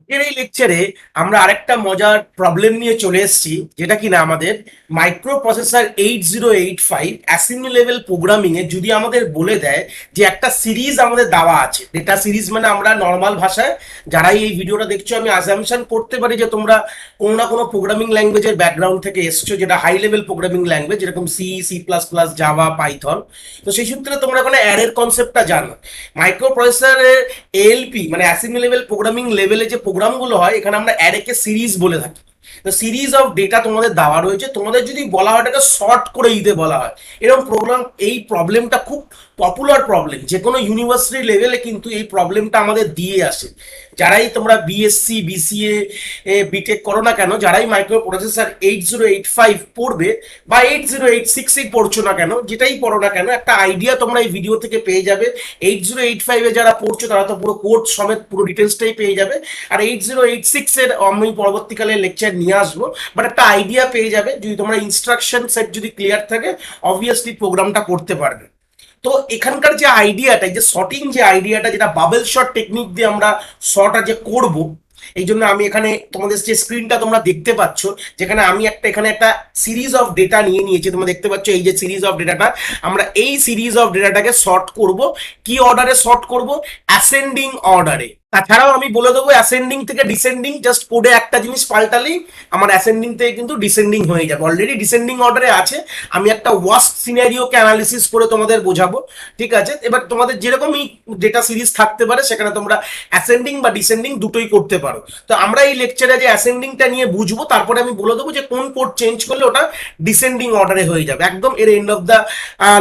এর এই লেকচারে আমরা আরেকটা মজার প্রবলেম নিয়ে চলে এসেছি, যেটা কিনা আমাদের microprocessor 8085 assembly level programming এ যদি আমাদের বলে দেয় যে একটা সিরিজ আমাদের দেওয়া আছে। ডেটা সিরিজ মানে আমরা নর্মাল ভাষায় যারাই এই ভিডিওটা দেখছো, আমি অ্যাজাম্পশন করতে পারি যে তোমরা কোনো না কোনো প্রোগ্রামিং ল্যাঙ্গুয়েজের ব্যাকগ্রাউন্ড থেকে এসছো, যেটা হাই লেভেল প্রোগ্রামিং ল্যাঙ্গুয়েজ, যেরকম C, C plus plus, Java, Python. তো সেই সূত্রে তোমরা ওখানে অ্যারের কনসেপ্টটা জানো। মাইক্রো প্রসেসরের এএলপি মানে অ্যাসেম্বলি লেভেল প্রোগ্রামিং লেভেলে যে প্রোগ্রামগুলো হয়, এখানে আমরা অ্যারেকে সিরিজ বলে থাকি। তো সিরিজ অফ ডেটা তোমাদের দেওয়া রয়েছে, তোমাদের যদি বলা হয় এটাকে শর্ট করে দিতে বলা হয়, এরকম প্রোগ্রাম, এই প্রবলেমটা খুব পপুলার প্রবলেম। যে কোনো ইউনিভার্সিটি লেভেলে কিন্তু এই প্রবলেমটা আমাদের দিয়ে আসে। যারাই তোমরা বিএসসি, বিসিএ, বিটেক করো না কেন, যারাই মাইক্রো প্রসেসর 8085 পড়বে বা 8086 পড়ছো না কেন, যেটাই পড়ো না কেন, একটা আইডিয়া তোমরা এই ভিডিও থেকে পেয়ে যাবে। 8085 যারা পড়ছো তারা তো পুরো কোড সমেত পুরো ডিটেলসটাই পেয়ে যাবে। আর 8086 আমি পরবর্তীকালে লেকচার নিয়ে আসবো, বাট একটা আইডিয়া পেয়ে যাবে। যদি তোমরা ইনস্ট্রাকশন সেট যদি ক্লিয়ার থাকে, অবভিয়াসলি প্রোগ্রামটা করতে পারবে। তো এখানকার যে আইডিয়াটা, যে শর্টিং যে আইডিয়াটা, যেটা বাবেল শর্ট টেকনিক দিয়ে আমরা শর্টটা যে করব, এই জন্য আমি এখানে তোমাদের যে স্ক্রিনটা তোমরা দেখতে পাচ্ছ, যেখানে আমি এখানে একটা সিরিজ অফ ডেটা নিয়ে নিয়েছি। তোমরা দেখতে পাচ্ছ এই যে সিরিজ অফ ডেটাটা, আমরা এই সিরিজ অফ ডেটাটাকে শর্ট করব। কি অর্ডারে শর্ট করব? অ্যাসেন্ডিং অর্ডারে। তাছাড়াও আমি বলে দেবো অ্যাসেন্ডিং থেকে ডিসেন্ডিং, জাস্ট কোডে একটা জিনিস পাল্টালেই আমার অ্যাসেন্ডিং থেকে কিন্তু ডিসেন্ডিং হয়ে যাবে। অলরেডি ডিসেন্ডিং অর্ডারে আছে। আমি একটা ওয়ার্স্ট সিনারিওকে অ্যানালিসিস করে তোমাদের বোঝাবো, ঠিক আছে? এবার তোমাদের যেরকমই ডেটা সিরিজ থাকতে পারে, সেখানে তোমরা অ্যাসেন্ডিং বা ডিসেন্ডিং দুটোই করতে পারো। তো আমরা এই লেকচারে যে অ্যাসেন্ডিংটা নিয়ে বুঝবো, তারপরে আমি বলে দেবো যে কোন কোড চেঞ্জ করলে ওটা ডিসেন্ডিং অর্ডারে হয়ে যাবে। একদম এর এন্ড অফ দ্য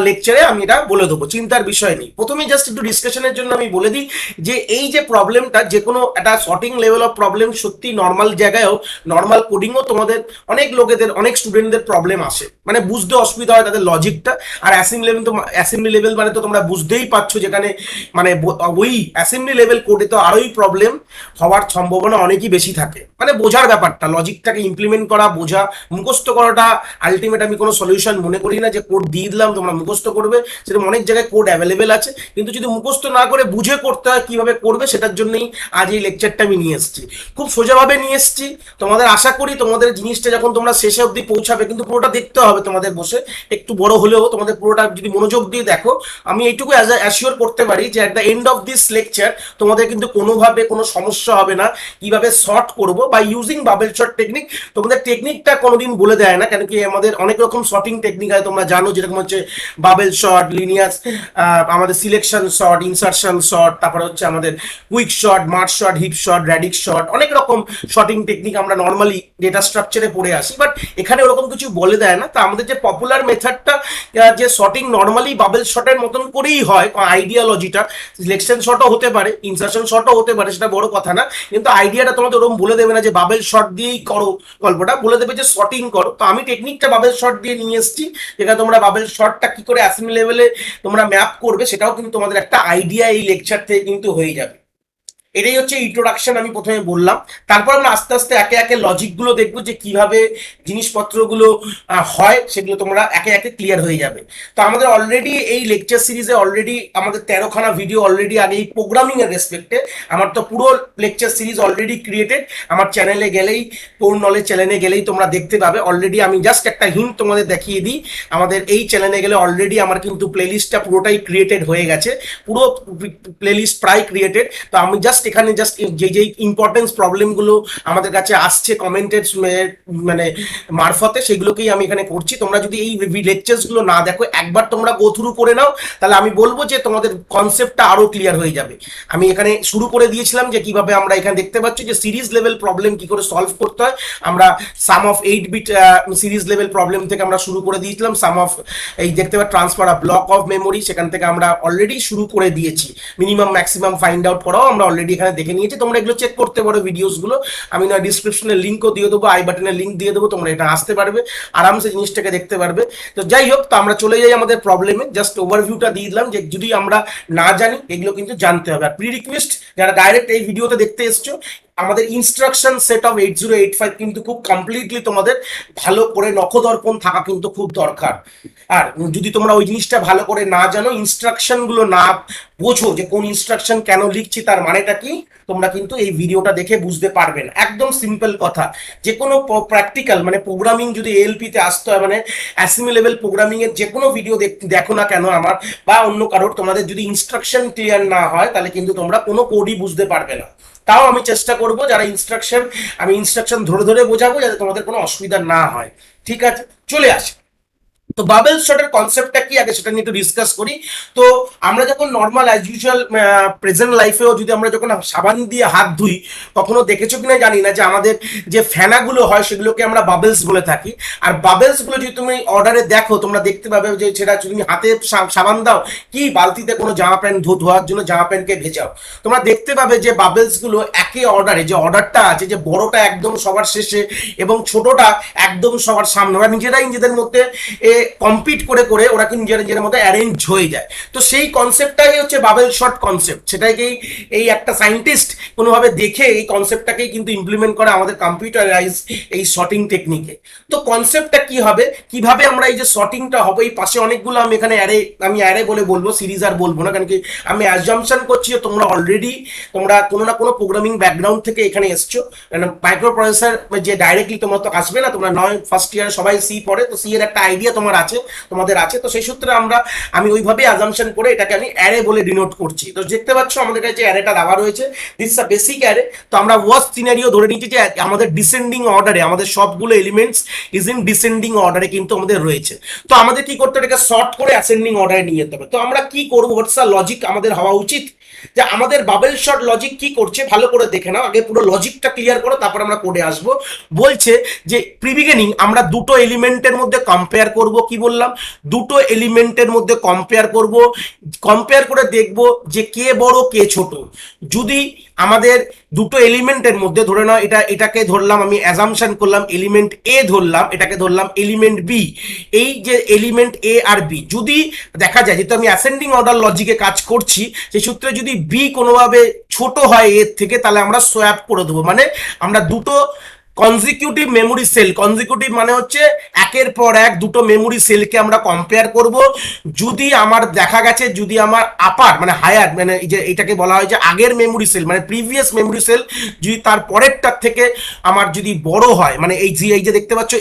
লেকচারে আমি এটা বলে দেবো, চিন্তার বিষয় নেই। প্রথমে জাস্ট একটু ডিসকাশনের জন্য আমি বলে দিই যে এই যে প্রবলেমটা, যে কোনো একটা শর্টিং লেভেল অফ প্রবলেম, সত্যি নর্মাল জায়গায়ও, নর্মাল কোডিংও তোমাদের অনেক লোকেদের, অনেক স্টুডেন্টদের প্রবলেম আসে, মানে বুঝতে অসুবিধা হয় তাদের লজিকটা। আর অ্যাসেম্বলি লেভেল তো, অ্যাসেম্বলি লেভেল মানে তো তোমরা বুঝতেই পারছো, যেখানে মানে ওই অ্যাসেম্বলি লেভেল কোডে তো আরোই প্রবলেম হওয়ার সম্ভাবনা অনেকই বেশি থাকে। মানে বোঝার ব্যাপারটা, লজিকটাকে ইমপ্লিমেন্ট করা, বোঝা, মুখস্থ করাটা আলটিমেট আমি কোনো সলিউশন মনে করি না। যে কোড দিয়ে দিলাম তোমরা মুখস্থ করবে, সেরকম অনেক জায়গায় কোড অ্যাভেলেবেল আছে, কিন্তু যদি মুখস্থ না করে বুঝে করতে হয় কিভাবে করবে, সেটার জন্যই আজ এই লেকচারটা আমি নিয়ে এসেছি। খুব সোজাভাবে নিয়ে এসেছি। তোমাদের আশা করি তোমাদের জিনিসটা যখন তোমরা শেষে অবধি পৌঁছাবে, কিন্তু পুরোটা দেখতে হবে তোমাদের বসে, একটু বড় হলেও তোমাদের পুরোটা যদি মনোযোগ দিয়ে দেখো, আমি এইটুকু অ্যাসিওর করতে পারি যে at the end of this lecture তোমাদের কিন্তু কোনোভাবে কোনো সমস্যা হবে না কিভাবে শর্ট করব বা ইউজিং বাবেল শর্ট টেকনিক। তোমাদের টেকনিকটা কোনোদিন বলে দেয় না, কেন কি আমাদের অনেক রকম শর্টিং টেকনিক আছে, তোমরা জানো, যেরকম হচ্ছে বাবেল শর্ট, লিনিয়ার, আমাদের সিলেকশন শর্ট, ইনসার্শন শর্ট, তারপরে হচ্ছে আমাদের quick sort, merge sort, heap sort, radix sort, অনেক রকম শর্টিং টেকনিক আমরা নর্মালি ডেটা স্ট্রাকচারে পড়ে আসি, বাট এখানে ওরকম কিছু বলে দেয় না। তো আমাদের যে পপুলার মেথডটা, যে শর্টিং নর্মালি বাবেল শর্টের মতন করেই হয়, আইডিয়ালজিটা, সিলেকশন শর্টও হতে পারে, ইনসার্শন শর্টও হতে পারে, সেটা বড় কথা না, কিন্তু আইডিয়াটা তোমাদের ওরকম বলে দেবে না যে বাবেল শর্ট দিয়েই করো গল্পটা, বলে দেবে যে শর্টিং করো। তো আমি টেকনিকটা বাবেল শর্ট দিয়ে নিয়ে এসেছি, যেখানে তোমরা বাবেল শর্টটা কি করে অ্যাসেম্বলি লেভেলে তোমরা ম্যাপ করবে, সেটাও কিন্তু তোমাদের একটা আইডিয়া এই লেকচার থেকে কিন্তু হয়ে যাবে। এটাই হচ্ছে ইন্ট্রোডাকশন, আমি প্রথমে বললাম। তারপর আমরা আস্তে আস্তে একে একে লজিকগুলো দেখবো, যে কিভাবে জিনিসপত্রগুলো হয়, সেগুলো তোমরা একে একে ক্লিয়ার হয়ে যাবে। তো আমাদের অলরেডি এই লেকচার সিরিজে অলরেডি আমাদের 13খানা ভিডিও অলরেডি আগে এই প্রোগ্রামিং এর রেসপেক্টে, আমার তো পুরো লেকচার সিরিজ অলরেডি ক্রিয়েটেড। আমার চ্যানেলে গেলেই, কোর নলেজ চ্যানেলে গেলেই তোমরা দেখতে পাবে। অলরেডি আমি জাস্ট একটা হিন্ট তোমাদের দেখিয়ে দিই, আমাদের এই চ্যানেলে গেলে অলরেডি আমার কিন্তু প্লেলিস্টটা পুরোটাই ক্রিয়েটেড হয়ে গেছে, পুরো প্লেলিস্ট প্রায় ক্রিয়েটেড। তো আমি জাস্ট এখানে জাস্ট যে যে ইম্পর্টেন্স প্রবলেমগুলো আমাদের কাছে আসছে কমেন্টের মানে মারফতে, সেগুলোকেই আমি এখানে করছি। তোমরা যদি এই লেকচার্সগুলো না দেখো, একবার তোমরা গো থ্রু করে নাও, তাহলে আমি বলবো যে তোমাদের কনসেপ্টটা আরো ক্লিয়ার হয়ে যাবে। আমি এখানে শুরু করে দিয়েছিলাম যে কিভাবে আমরা এখানে দেখতে পাচ্ছি যে সিরিজ লেভেল প্রবলেম কি করে সলভ করতে হয়। আমরা some of 8 bit series level problem থেকে আমরা শুরু করে দিয়েছিলাম। সাম অফ, এই দেখতে পাচ্ছি transfer of block of memory, সেখান থেকে আমরা অলরেডি শুরু করে দিয়েছি। মিনিমাম ম্যাক্সিমাম ফাইন্ড আউট করাও আমরা অলরেডি এখানে দেখে নিয়েছি। তোমরা এগুলো চেক করতে পারো ভিডিওসগুলো, আমি না ডিসক্রিপশনে লিঙ্কও দিয়ে দেবো, আই বাটনের লিঙ্ক দিয়ে দেবো, তোমরা এটা আসতে পারবে, আরামসে জিনিসটাকে দেখতে পারবে। তো যাই হোক, তো আমরা চলে যাই আমাদের প্রবলেমে। জাস্ট ওভারভিউটা দিয়ে দিলাম যে যদি আমরা না জানি, এগুলো কিন্তু জানতে হবে। আর প্রি রিকোয়েস্ট, যারা ডাইরেক্ট এই ভিডিওতে দেখতে এসছো, আমাদের ইনস্ট্রাকশন সেট অফ 8085 কিন্তু খুব কমপ্লিটলি তোমাদের ভালো করে নখদর্পণ থাকা কিন্তু খুব দরকার। আর যদি তোমরা ওই জিনিসটা ভালো করে না জানো, ইনস্ট্রাকশন গুলো না বোঝো যে কোন ইনস্ট্রাকশন কেন লিখছি তার মানেটা কি, তোমরা কিন্তু এই ভিডিওটা দেখে বুঝতে পারবে না। একদম সিম্পল কথা, যে কোনো প্র্যাকটিক্যাল মানে প্রোগ্রামিং যদি এএলপি তে আসতে হয়, মানে অ্যাসিমিলেবল প্রোগ্রামিং এর যে কোনো ভিডিও দেখো না কেন আমার বা অন্য কারোর, তোমাদের যদি ইনস্ট্রাকশন ক্লিয়ার না হয় তাহলে কিন্তু তোমরা কোনো কোডই বুঝতে পারবে না। তাও আমি চেষ্টা করব যারা আমি ইনস্ট্রাকশন ধরে ধরে বোঝাবো যাতে তোমাদের কোনো অসুবিধা না হয়। ঠিক আছে, চলে আসি। তো বাবেল শটের কনসেপ্টটা কি আগে সেটা নিয়ে একটু ডিসকাস করি। তো আমরা যখন নর্মাল অ্যাজ ইউজুয়াল প্রেজেন্ট লাইফেও যদি আমরা যখন সাবান দিয়ে হাত ধুই, কখনো দেখেছো কিনা জানি না যে আমাদের যে ফেনাগুলো হয় সেগুলোকে আমরা বাবেলস বলে থাকি। আর বাবেলস গুলো যদি তুমি অর্ডারে দেখো, তোমরা দেখতে পাবে যে সেটা তুমি হাতে সাবান দাও কি বালতিতে কোনো জামা প্যান্ট ধোয়ার জন্য জামা প্যান্টকে ভেজাও, তোমরা দেখতে পাবে যে বাবেলস গুলো একে অর্ডারে, যে অর্ডারটা আছে যে বড়টা একদম সবার শেষে এবং ছোটটা একদম সবার সামনে, ওরা নিজেরাই নিজেদের মধ্যে কম্পিট করে করে ওরা কিন্তু নিজের মধ্যে অ্যারেঞ্জ হয়ে যায়। তো সেই কনসেপ্টটাই হচ্ছে বাবেল শট কনসেপ্ট। সেটাকেই এই একটা সায়েন্টিস্ট কোনোভাবে দেখে এই কনসেপ্টটাকেই কিন্তু ইমপ্লিমেন্ট করে আমাদের কম্পিউটারাইজ এই শর্টিং টেকনিকে। তো কনসেপ্টটা কি হবে, কিভাবে আমরা এই যে শর্টিংটা হবে, এই পাশে অনেকগুলো আমি এখানে আমি অ্যারে বলে বলবো, সিরিজ আর বলবো না, কারণ কি আমি অ্যাজাম্পশন করছি যে তোমরা কোনো না কোনো প্রোগ্রামিং ব্যাকগ্রাউন্ড থেকে এখানে এসছো। মাইক্রো প্রসেসর যে ডাইরেক্টলি তোমরা তো আসবে না, তোমরা নয় ফার্স্ট ইয়ার সবাই সি পড়ে, তো সি এর একটা আইডিয়া তোমাদের আছে। তো সেই সূত্রে আমি ওইভাবে অ্যাজাম্পশন করে এটাকে আমি অ্যারে বলে ডিনোট করছি। তো দেখতে পাচ্ছ আমাদের কাছে অ্যারেটা দেওয়া রয়েছে, this is a basic array. তো আমরা ওয়ার্স্ট সিনারিও ধরে নিচ্ছি যে আমাদের ডিসেন্ডিং অর্ডারে আমাদের সবগুলো এলিমেন্টস ইজ ইন ডিসেন্ডিং অর্ডারে কিন্তু আমাদের রয়েছে। তো আমাদের কি করতে হবে, এটাকে শর্ট করে অ্যাসেন্ডিং অর্ডারে নিয়ে যেতে হবে। তো আমরা কি করবো, হোয়াটস আ লজিক আমাদের হওয়া উচিত, যে আমাদের বাবেল শট লজিক কি করছে ভালো করে দেখে নাও, আগে পুরো লজিকটা ক্লিয়ার করো তারপর আমরা কোডে আসবো। বলছে যে প্রি বিগিনিং আমরা দুটো এলিমেন্টের মধ্যে কম্পেয়ার করব, কি বললাম, দুটো এলিমেন্টের মধ্যে কম্পেয়ার করে দেখব যে কে বড় কে ছোট। যদি আমাদের দুটো এলিমেন্টের মধ্যে ধরে নাও, এটাকে ধরলাম, আমি অ্যাজাম্পশন করলাম এলিমেন্ট এ ধরলাম, এটাকে ধরলাম এলিমেন্ট বি, এই যে এলিমেন্ট এ আর বি যদি দেখা যায়, যেহেতু আমি অ্যাসেন্ডিং অর্ডার লজিকে কাজ করছি, সেই সূত্রে যদি বি কোনোভাবে ছোট হয় এর থেকে, তাহলে আমরা সোয়াপ করে দেবো। মানে আমরা দুটো কনজিকিউটিভ মেমোরি সেল, কনজিকিউটিভ মানে হচ্ছে একের পর এক দুটো মেমোরি সেলকে আমরা কম্পেয়ার করব। যদি আমার দেখা গেছে, যদি আমার আপার মানে হায়ার, মানে এই যে এটাকে বলা হয় যে আগের মেমোরি সেল মানে প্রিভিয়াস মেমোরি সেল, যদি তার পরেরটার থেকে আমার যদি বড় হয়, মানে এই যে দেখতে পাচ্ছ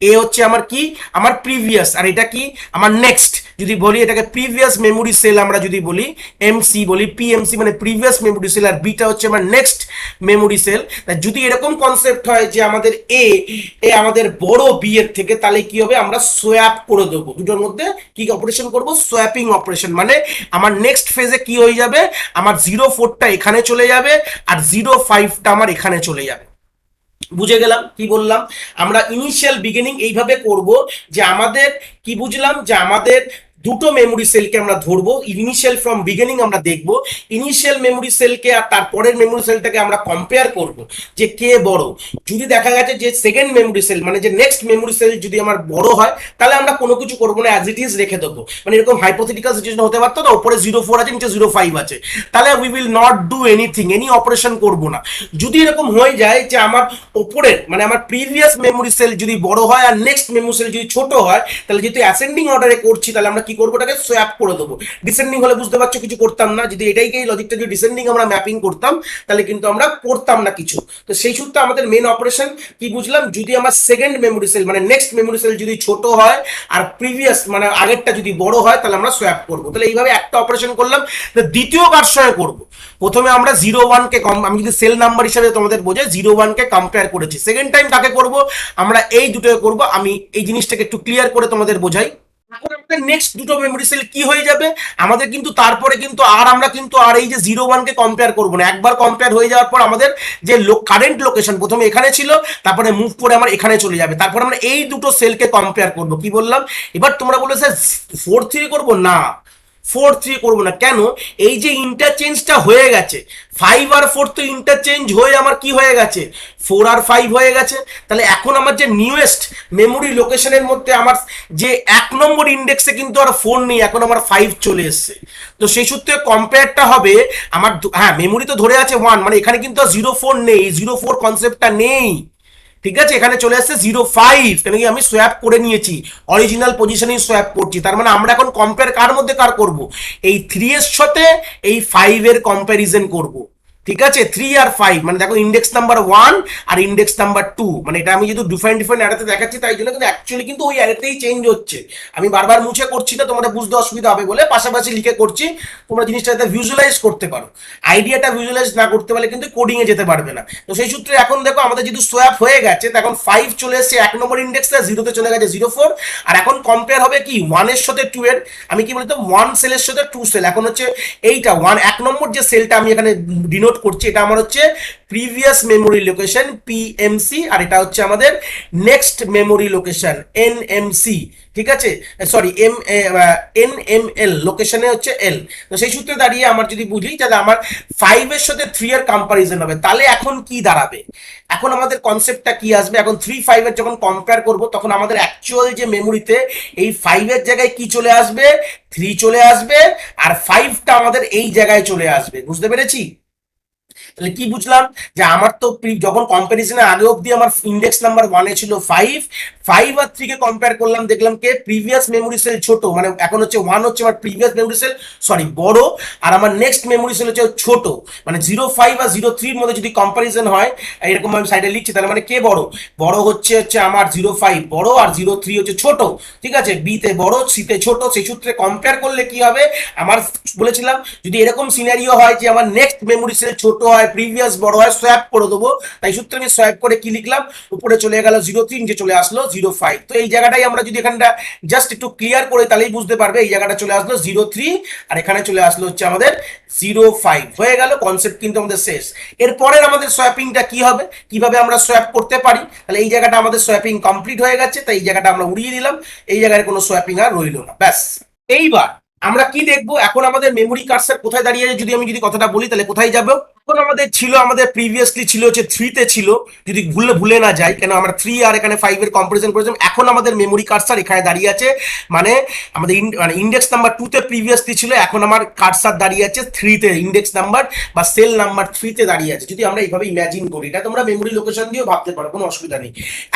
এ হচ্ছে আমার কি, আমার প্রিভিয়াস, আর এটা কি আমার নেক্সট। যদি বলি এটাকে প্রিভিয়াস মেমোরি সেল, আমরা যদি বলি এমসি বলি, পিএমসি মানে প্রিভিয়াস মেমোরি সেল, আর বিটা হচ্ছে আমার নেক্সট মেমোরি সেল। যদি এরকম কনসেপ্ট হয় যে আমাদের এ আমাদের বড় বি এর থেকে, তাহলে কি হবে, আমরা সোয়াপ করে দেবো দুটোর মধ্যে। কি অপারেশন করব, সোয়াপিং অপারেশন। মানে আমার নেক্সট ফেজে কি হয়ে যাবে, আমার 04টা এখানে চলে যাবে আর 05টা আমার এখানে চলে যাবে। বুঝে গেলাম কি বললাম, আমরা ইনিশিয়াল বিগিনিং এইভাবে করব যে আমাদের কি বুঝলাম, যে আমাদের দুটো মেমোরি সেলকে আমরা ধরবো, ইনিশিয়াল ফ্রম বিগিনিং আমরা দেখব ইনিশিয়াল মেমোরি সেলকে, আর তারপরের মেমোরি সেলটাকে আমরা কম্পেয়ার করব যে কে বড়। যদি দেখা গেছে যে সেকেন্ড মেমোরি সেল মানে যে নেক্সট মেমোরি সেল যদি আমার বড় হয়, তাহলে আমরা কোনো কিছু করবো না, অ্যাজ ইট ইজ রেখে দেবো। মানে এরকম হাইপোথেটিক্যাল সিচুয়েশন হতে পারতো না, উপরে 04 আছে নিচে 05 আছে, তাহলে we will not do anything, any operation করবো না। যদি এরকম হয়ে যায় যে আমার ওপরের মানে আমার প্রিভিয়াস মেমোরি সেল যদি বড় হয় আর নেক্সট মেমোরি সেল যদি ছোট হয়, তাহলে যেহেতু অ্যাসেন্ডিং অর্ডারে করছি, তাহলে আমরা কি করবো, ওটাকে সোয়াপ করে দেবো। ডিসেন্ডিং হলে বুঝতে পারছো কিছু করতাম না, যদি এটাইকে লজিকটা যদি ডিসেন্ডিং আমরা ম্যাপিং করতাম, তাহলে কিন্তু আমরা করতাম না কিছু। তো সেই সূত্রে আমাদের মেন অপারেশন কি বুঝলাম, যদি আমার সেকেন্ড মেমোরি সেল মানে নেক্সট মেমোরি সেল যদি ছোট হয় আর প্রিভিয়াস মানে আগেরটা যদি বড় হয়, তাহলে আমরা সোয়াপ করবো। তাহলে এইভাবে একটা অপারেশন করলাম। দ্বিতীয় কার সঙ্গে করবো, প্রথমে আমরা 01কে আমি যদি সেল নাম্বার হিসাবে তোমাদের বোঝাই 01কে কম্পেয়ার করেছি, সেকেন্ড টাইম কাকে করব, আমরা এই দুটোকে করব। আমি এই জিনিসটাকে একটু ক্লিয়ার করে তোমাদের বোঝাই। এখন আমাদের নেক্সট দুটো মেমোরি সেল কি হয়ে যাবে, আমাদের কিন্তু তারপরে কিন্তু আমরা কিন্তু আর এই যে 01কে কম্পেয়ার করবো না। একবার কম্পেয়ার হয়ে যাওয়ার পর আমাদের যে কারেন্ট লোকেশন প্রথমে এখানে ছিল, তারপরে মুভ করে আমার এখানে চলে যাবে, তারপর আমরা এই দুটো সেলকে কম্পেয়ার করবো। কি বললাম, এবার তোমরা বলে স্যার 4 থেকে করবো না, 4 3 করবো না কেন? এই যে ইন্টারচেঞ্জটা হয়ে গেছে, 5 আর 4 তো ইন্টারচেঞ্জ হয়ে আমার কি হয়ে গেছে, 4 আর 5 হয়ে গেছে। তাহলে এখন আমার যে নিউয়েস্ট মেমোরি লোকেশনের মধ্যে আমার যে 1 নম্বর ইন্ডেক্সে কিন্তু আর 4 নেই, এখন আমার 5 চলে এসছে। তো সেই সূত্রে কম্পেয়ারটা হবে আমার, হ্যাঁ মেমোরি তো ধরে আছে 1, মানে এখানে কিন্তু 0 4 নেই, 0 4 কনসেপ্টটা নেই। ঠিক আছে, এখানে চলে আসছে 0 5, কেন কি আমি সোয়াপ করে নিয়েছি, অরিজিনাল পজিশনেই সোয়াপ করছি। তার মানে আমরা এখন কম্পেয়ার কার মধ্যে কার করব, এই 3 এর সাথে এই 5 এর কম্প্যারিজন করব। ঠিক আছে, 3 আর 5 মানে দেখো ইন্ডেক্স নাম্বার 1 আর ইন্ডেক্স নাম্বার 2, মানে এটা আমি যদি ডিফারেন্ট ডিফারেন্ট অ্যারেতে দেখাচ্ছি তাই জন্য, কিন্তু অ্যাকচুয়ালি কিন্তু ওই অ্যারেতেই চেঞ্জ হচ্ছে। আমি বারবার মুছে করছি না, তোমাদের বুঝতে অসুবিধা হবে বলে পাশাপাশি লিখে করছি, তোমরা জিনিসটা যাতে ভিজুয়ালাইজ করতে পারো। আইডিয়াটা ভিজুয়ালাইজ না করতে পারলে কিন্তু কোডিং এ যেতে পারবে না। তো সেই সূত্রে এখন দেখো আমাদের যেহেতু সোয়াপ হয়ে গেছে, তখন 5 চলে এসেছে 1 নম্বর ইন্ডেক্সে, 0-তে চলে গেছে 0 4। আর এখন কম্পেয়ার হবে কি 1 এর সাথে 2 এর, আমি কি বলতো 1 সেলের সাথে 2 সেল। এখন হচ্ছে এইটা 1 নম্বর যে সেলটা আমি এখানে ডিনোট করছি, এটা আমার হচ্ছে প্রিভিয়াস মেমোরি লোকেশন পিএমসি, আর এটা হচ্ছে আমাদের নেক্সট মেমোরি লোকেশন এনএমসি। ঠিক আছে, সরি এনএমএল লোকেশনে হচ্ছে এল। তো সেই সূত্রে দাঁড়িয়ে আমার যদি বুঝি তাহলে আমার 5 এর সাথে 3 এর কম্পারিজন হবে, তাহলে এখন কি দাঁড়াবে, এখন আমাদের কনসেপ্টটা কি আসবে, এখন 3 5 এর যখন কম্পেয়ার করব তখন আমাদের অ্যাকচুয়াল যে মেমোরিতে এই 5 এর জায়গায় কি চলে আসবে, 3 চলে আসবে, আর 5টা আমাদের এই জায়গায় চলে আসবে। বুঝতে পেরেছি? তাহলে কি বুঝলাম, যে আমার তো যখন কম্পারিজনের আগে অব্দি আমার ইন্ডেক্স নাম্বার 1 ছিল 5, 5 আর 3 কে কম্পেয়ার করলাম, দেখলাম কে প্রিভিয়াস মেমোরি সেল ছোট, মানে এখন হচ্ছে 1 হচ্ছে আমার প্রিভিয়াস মেমোরি সেল সরি বড়, আর আমার নেক্সট মেমোরি সেল হচ্ছে ছোট। মানে 0 5 আর 0 3 এর মধ্যে যদি কম্পারিজন হয়, এরকম আমি সাইডে লিখছি, তাহলে মানে কে বড়, বড় হচ্ছে আমার 0 5 বড়, আর 0 3 হচ্ছে ছোট। ঠিক আছে, বি তে বড়, সি তে ছোট। সেই সূত্রে কম্পেয়ার করলে কি হবে, আমার বলেছিলাম যদি এরকম সিনারিও হয় যে আমার নেক্সট মেমোরি সেল ছোট হয়, প্রিভিয়াস বড় হয়, সোয়াপ করে দেবো। তাই সূত্রে আমি সোয়াপ করে কি লিখলাম, উপরে চলে গেল 0 3, যে চলে আসলো 0 5। তো এই জায়গাটাই আমরা যদি এখানটা জাস্ট একটু ক্লিয়ার করে তাহলেই বুঝতে পারবে, এই জায়গাটা চলে আসলো 0 3, আর এখানে চলে আসলো হচ্ছে আমাদের 0 5 হয়ে গেল। কনসেপ্ট কিন্তু আমাদের শেষ। এরপরের আমাদের সোয়াপিংটা কি হবে, কিভাবে আমরা সোয়াপ করতে পারি, তাহলে এই জায়গাটা আমাদের সোয়াপিং কমপ্লিট হয়ে গেছে, তাই এই জায়গাটা আমরা উড়িয়ে দিলাম, এই জায়গায় কোনো সোয়াপিং আর রইল না। ব্যাস, এইবার আমরা কি দেখবো, এখন আমাদের মেমোরি কার্সার কোথায় দাঁড়িয়ে আছে, যদি আমি যদি কথাটা বলি তাহলে কোথায় যাবো, এখন আমাদের ছিল, আমাদের প্রিভিয়াসলি ছিল হচ্ছে 3-তে ছিল, যদি ভুলে ভুলে না যাই, কেন আমরা 3 আর এখানে 5 এর কম্পারিজন করেছিলাম। এখন আমাদের মেমোরি কার্সার এখানে দাঁড়িয়ে আছে, মানে আমাদের মানে ইন্ডেক্স নাম্বার 2-তে প্রিভিয়াসলি ছিল, এখন আমার কার্সার দাঁড়িয়ে আছে 3-তে, ইন্ডেক্স নাম্বার বা সেল নাম্বার 3-তে দাঁড়িয়ে আছে। যদি আমরা এইভাবে ইমাজিন করি, এটা তোমরা মেমোরি লোকেশন দিয়েও ভাবতে পারো, কোনো অসুবিধা নেই।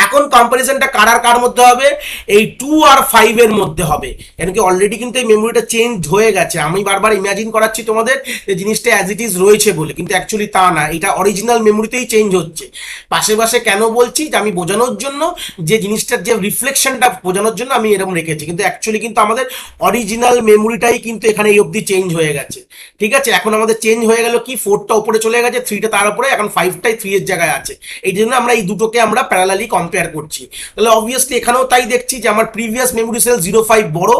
এখন কম্পারিজনটা কার আর কার মধ্যে হবে, এই 2 আর 5 এর মধ্যে হবে, কেন কি অলরেডি কিন্তু এই মেমোরিটা চেঞ্জ হয়ে গেছে। আমি বারবার ইমাজিন করাচ্ছি তোমাদের যে জিনিসটা অ্যাজ ইট ইজ রয়েছে বলে, কিন্তু অ্যাকচুয়ালি তা না, এটা অরিজিনাল মেমোরিতেই চেঞ্জ হচ্ছে। পাশে পাশে কেন বলছি, যে আমি বোঝানোর জন্য, যে জিনিসটার যে রিফ্লেকশনটা বোঝানোর জন্য আমি এরকম রেখেছি, কিন্তু অ্যাকচুয়ালি কিন্তু আমাদের অরিজিনাল মেমোরিটাই কিন্তু এখানে এই অবধি চেঞ্জ হয়ে গেছে। ঠিক আছে, এখন আমাদের চেঞ্জ হয়ে গেল কি, 4টা উপরে চলে গেছে, 3টা তার উপরে, এখন 5টাই 3 এর জায়গায় আছে। এই জন্য আমরা এই দুটোকে আমরা প্যারালালি কম্পেয়ার করছি। তাহলে অবভিয়াসলি এখানেও তাই দেখছি যে আমার প্রিভিয়াস মেমোরি সেল 0 5 বড়,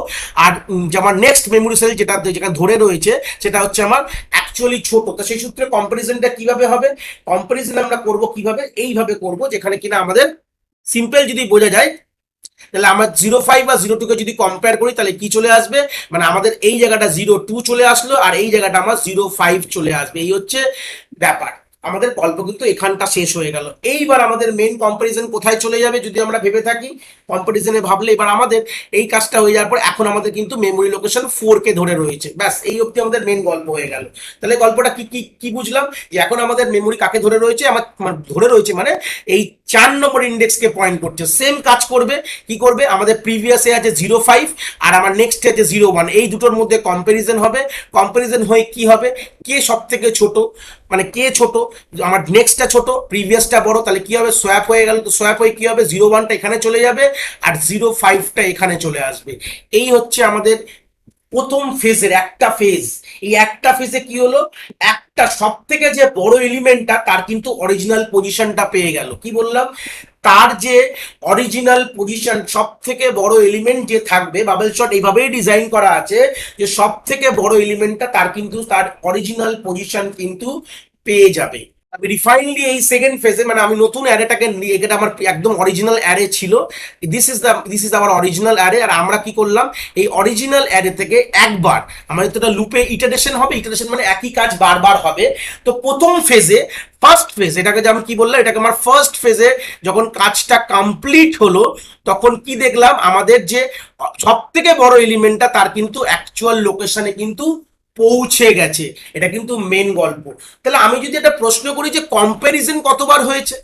আর যে আমার নেক্সট মেমোরি সেল যেটা যেখানে ধরে রয়েছে সেটা হচ্ছে আমার অ্যাকচুয়ালি ছোট। তো সেই সূত্রে কম্পারিজনটা কিভাবে হবে, কম্পারিজন আমরা করব কিভাবে, এইভাবে করব, যেখানে কিনা আমাদের সিম্পল যদি বোঝা যায়, তাহলে আমরা 0 5 বা 0 2 কে যদি কম্পেয়ার করি তাহলে কি চলে আসবে, মানে আমাদের এই জায়গাটা 0 2 চলে আসলো, আর এই জায়গাটা আমার 0 5 চলে আসবে। এই হচ্ছে ব্যাপার, আমাদের গল্প কিন্তু এখানটা শেষ হয়ে গেল। এইবার আমাদের মেন কম্পারিজন কোথায় চলে যাবে, যদি আমরা ভেবে থাকি কম্পারিজনে ভাবলে, এবার আমাদের এই কাজটা হয়ে যাওয়ার পর এখন আমাদের কিন্তু মেমোরি লোকেশন 4 কে ধরে রয়েছে। ব্যাস, এই অবধি আমাদের মেন গল্প হয়ে গেল। তাহলে গল্পটা কি কি কি বুঝলাম, যে এখন আমাদের মেমোরি কাকে ধরে রয়েছে, আমার ধরে রয়েছে মানে এই 4 নম্বর ইন্ডেক্সকে পয়েন্ট করছে। সেম কাজ করবে, কি করবে, আমাদের প্রিভিয়াসে আছে 0 5 আর আমার নেক্সটে আছে 0 1, এই দুটোর মধ্যে কম্পারিজন হবে। কম্পারিজন হয়ে কি হবে, কে সব থেকে ছোট, মানে কে ছোট, আমার নেক্সটটা ছোট, প্রিভিয়াসটা বড়, তাহলে কি হবে, সোয়াপ হয়ে গেল। তো সোয়াপ হয়ে কি হবে, 0 1টা এখানে চলে যাবে, আর 0 5টা এখানে চলে আসবে। এই হচ্ছে আমাদের প্রথম ফেজের একটা ফেজ। এই একটা ফেজে কি হলো, একটা সব থেকে যে বড় এলিমেন্টটা তার কিন্তু অরিজিনাল পজিশনটা পেয়ে গেল। কি বললাম, তার যে অরিজিনাল পজিশন, সব থেকে বড় এলিমেন্ট যে থাকবে, বাবেল শট এইভাবেই ডিজাইন করা আছে যে সব থেকে বড় এলিমেন্টটা তার কিন্তু তার অরিজিনাল পজিশন কিন্তু পেয়ে যাবে। আমি রিফাইনলি এই সেকেন্ড ফেজে মানে আমি নতুন অ্যারেটাকে নিয়ে, এটা আমার একদম অরিজিনাল অ্যারে ছিল, দিস ইজ আমার অরিজিনাল অ্যারে। আর আমরা কি করলাম, এই অরিজিনাল অ্যারে থেকে একবার আমাদের তো লুপে ইটারেশন হবে, ইটারেশন মানে একই কাজ বারবার হবে। তো প্রথম ফেজে, ফার্স্ট ফেজ, এটাকে যে আমি কি বললাম, এটাকে আমার ফার্স্ট ফেজে যখন কাজটা কমপ্লিট হলো, তখন কি দেখলাম, আমাদের যে সব থেকে বড় এলিমেন্টটা তার কিন্তু অ্যাকচুয়াল লোকেশনে কিন্তু পৌঁছে গেছে। এটা কিন্তু মেন গল্প। তাহলে আমি যদি একটা প্রশ্ন করি যে কম্প্যারিজন কতবার হয়েছে,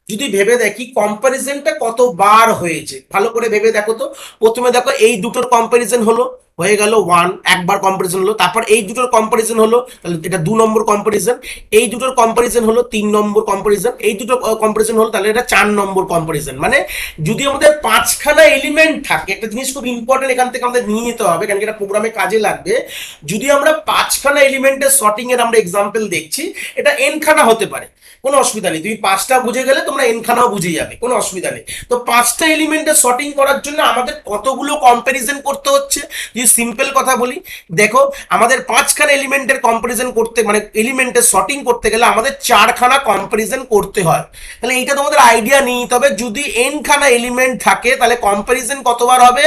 যদি ভেবে দেখি কম্প্যারিজনটা কতবার হয়েছে, ভালো করে ভেবে দেখো তো। প্রথমে দেখো এই দুটোর কম্প্যারিজন হলো, হয়ে গেল ওয়ান, একবার কম্পারিজন হলো। তারপর এই দুটোর কম্পারিজন হলো, তাহলে এটা 2 নম্বর কম্পারিজন। এই দুটোর কম্পারিজন হলো 3 নম্বর কম্পারিজন। এই দুটো কম্পারিজন হলো, তাহলে এটা 4 নম্বর কম্পারিজন। মানে যদি আমাদের 5খানা এলিমেন্ট থাকে, একটা জিনিস খুব ইম্পর্টেন্ট এখান থেকে আমাদের নিয়ে নিতে হবে, কারণ এটা প্রোগ্রামে কাজে লাগবে। যদি আমরা 5খানা এলিমেন্টের শর্টিং এর আমরা এক্সাম্পল দেখছি, এটা এনখানা হতে পারে, কোনো অসুবিধা নেই। তুমি 5টা বুঝে গেলে তোমরা এনখানাও বুঝে যাবে, কোনো অসুবিধা নেই। তো 5টা এলিমেন্টের শর্টিং করার জন্য আমাদের কতগুলো কম্পারিজন করতে হচ্ছে, যদি সিম্পল কথা বলি, দেখো আমাদের 5খানা এলিমেন্টের কম্পারিজন করতে, মানে এলিমেন্টের শর্টিং করতে গেলে আমাদের 4খানা কম্পারিজন করতে হয়। তাহলে এইটা তোমাদের আইডিয়া নিয়ে নিতে হবে, যদি এনখানা এলিমেন্ট থাকে তাহলে কম্পারিজন কতবার হবে,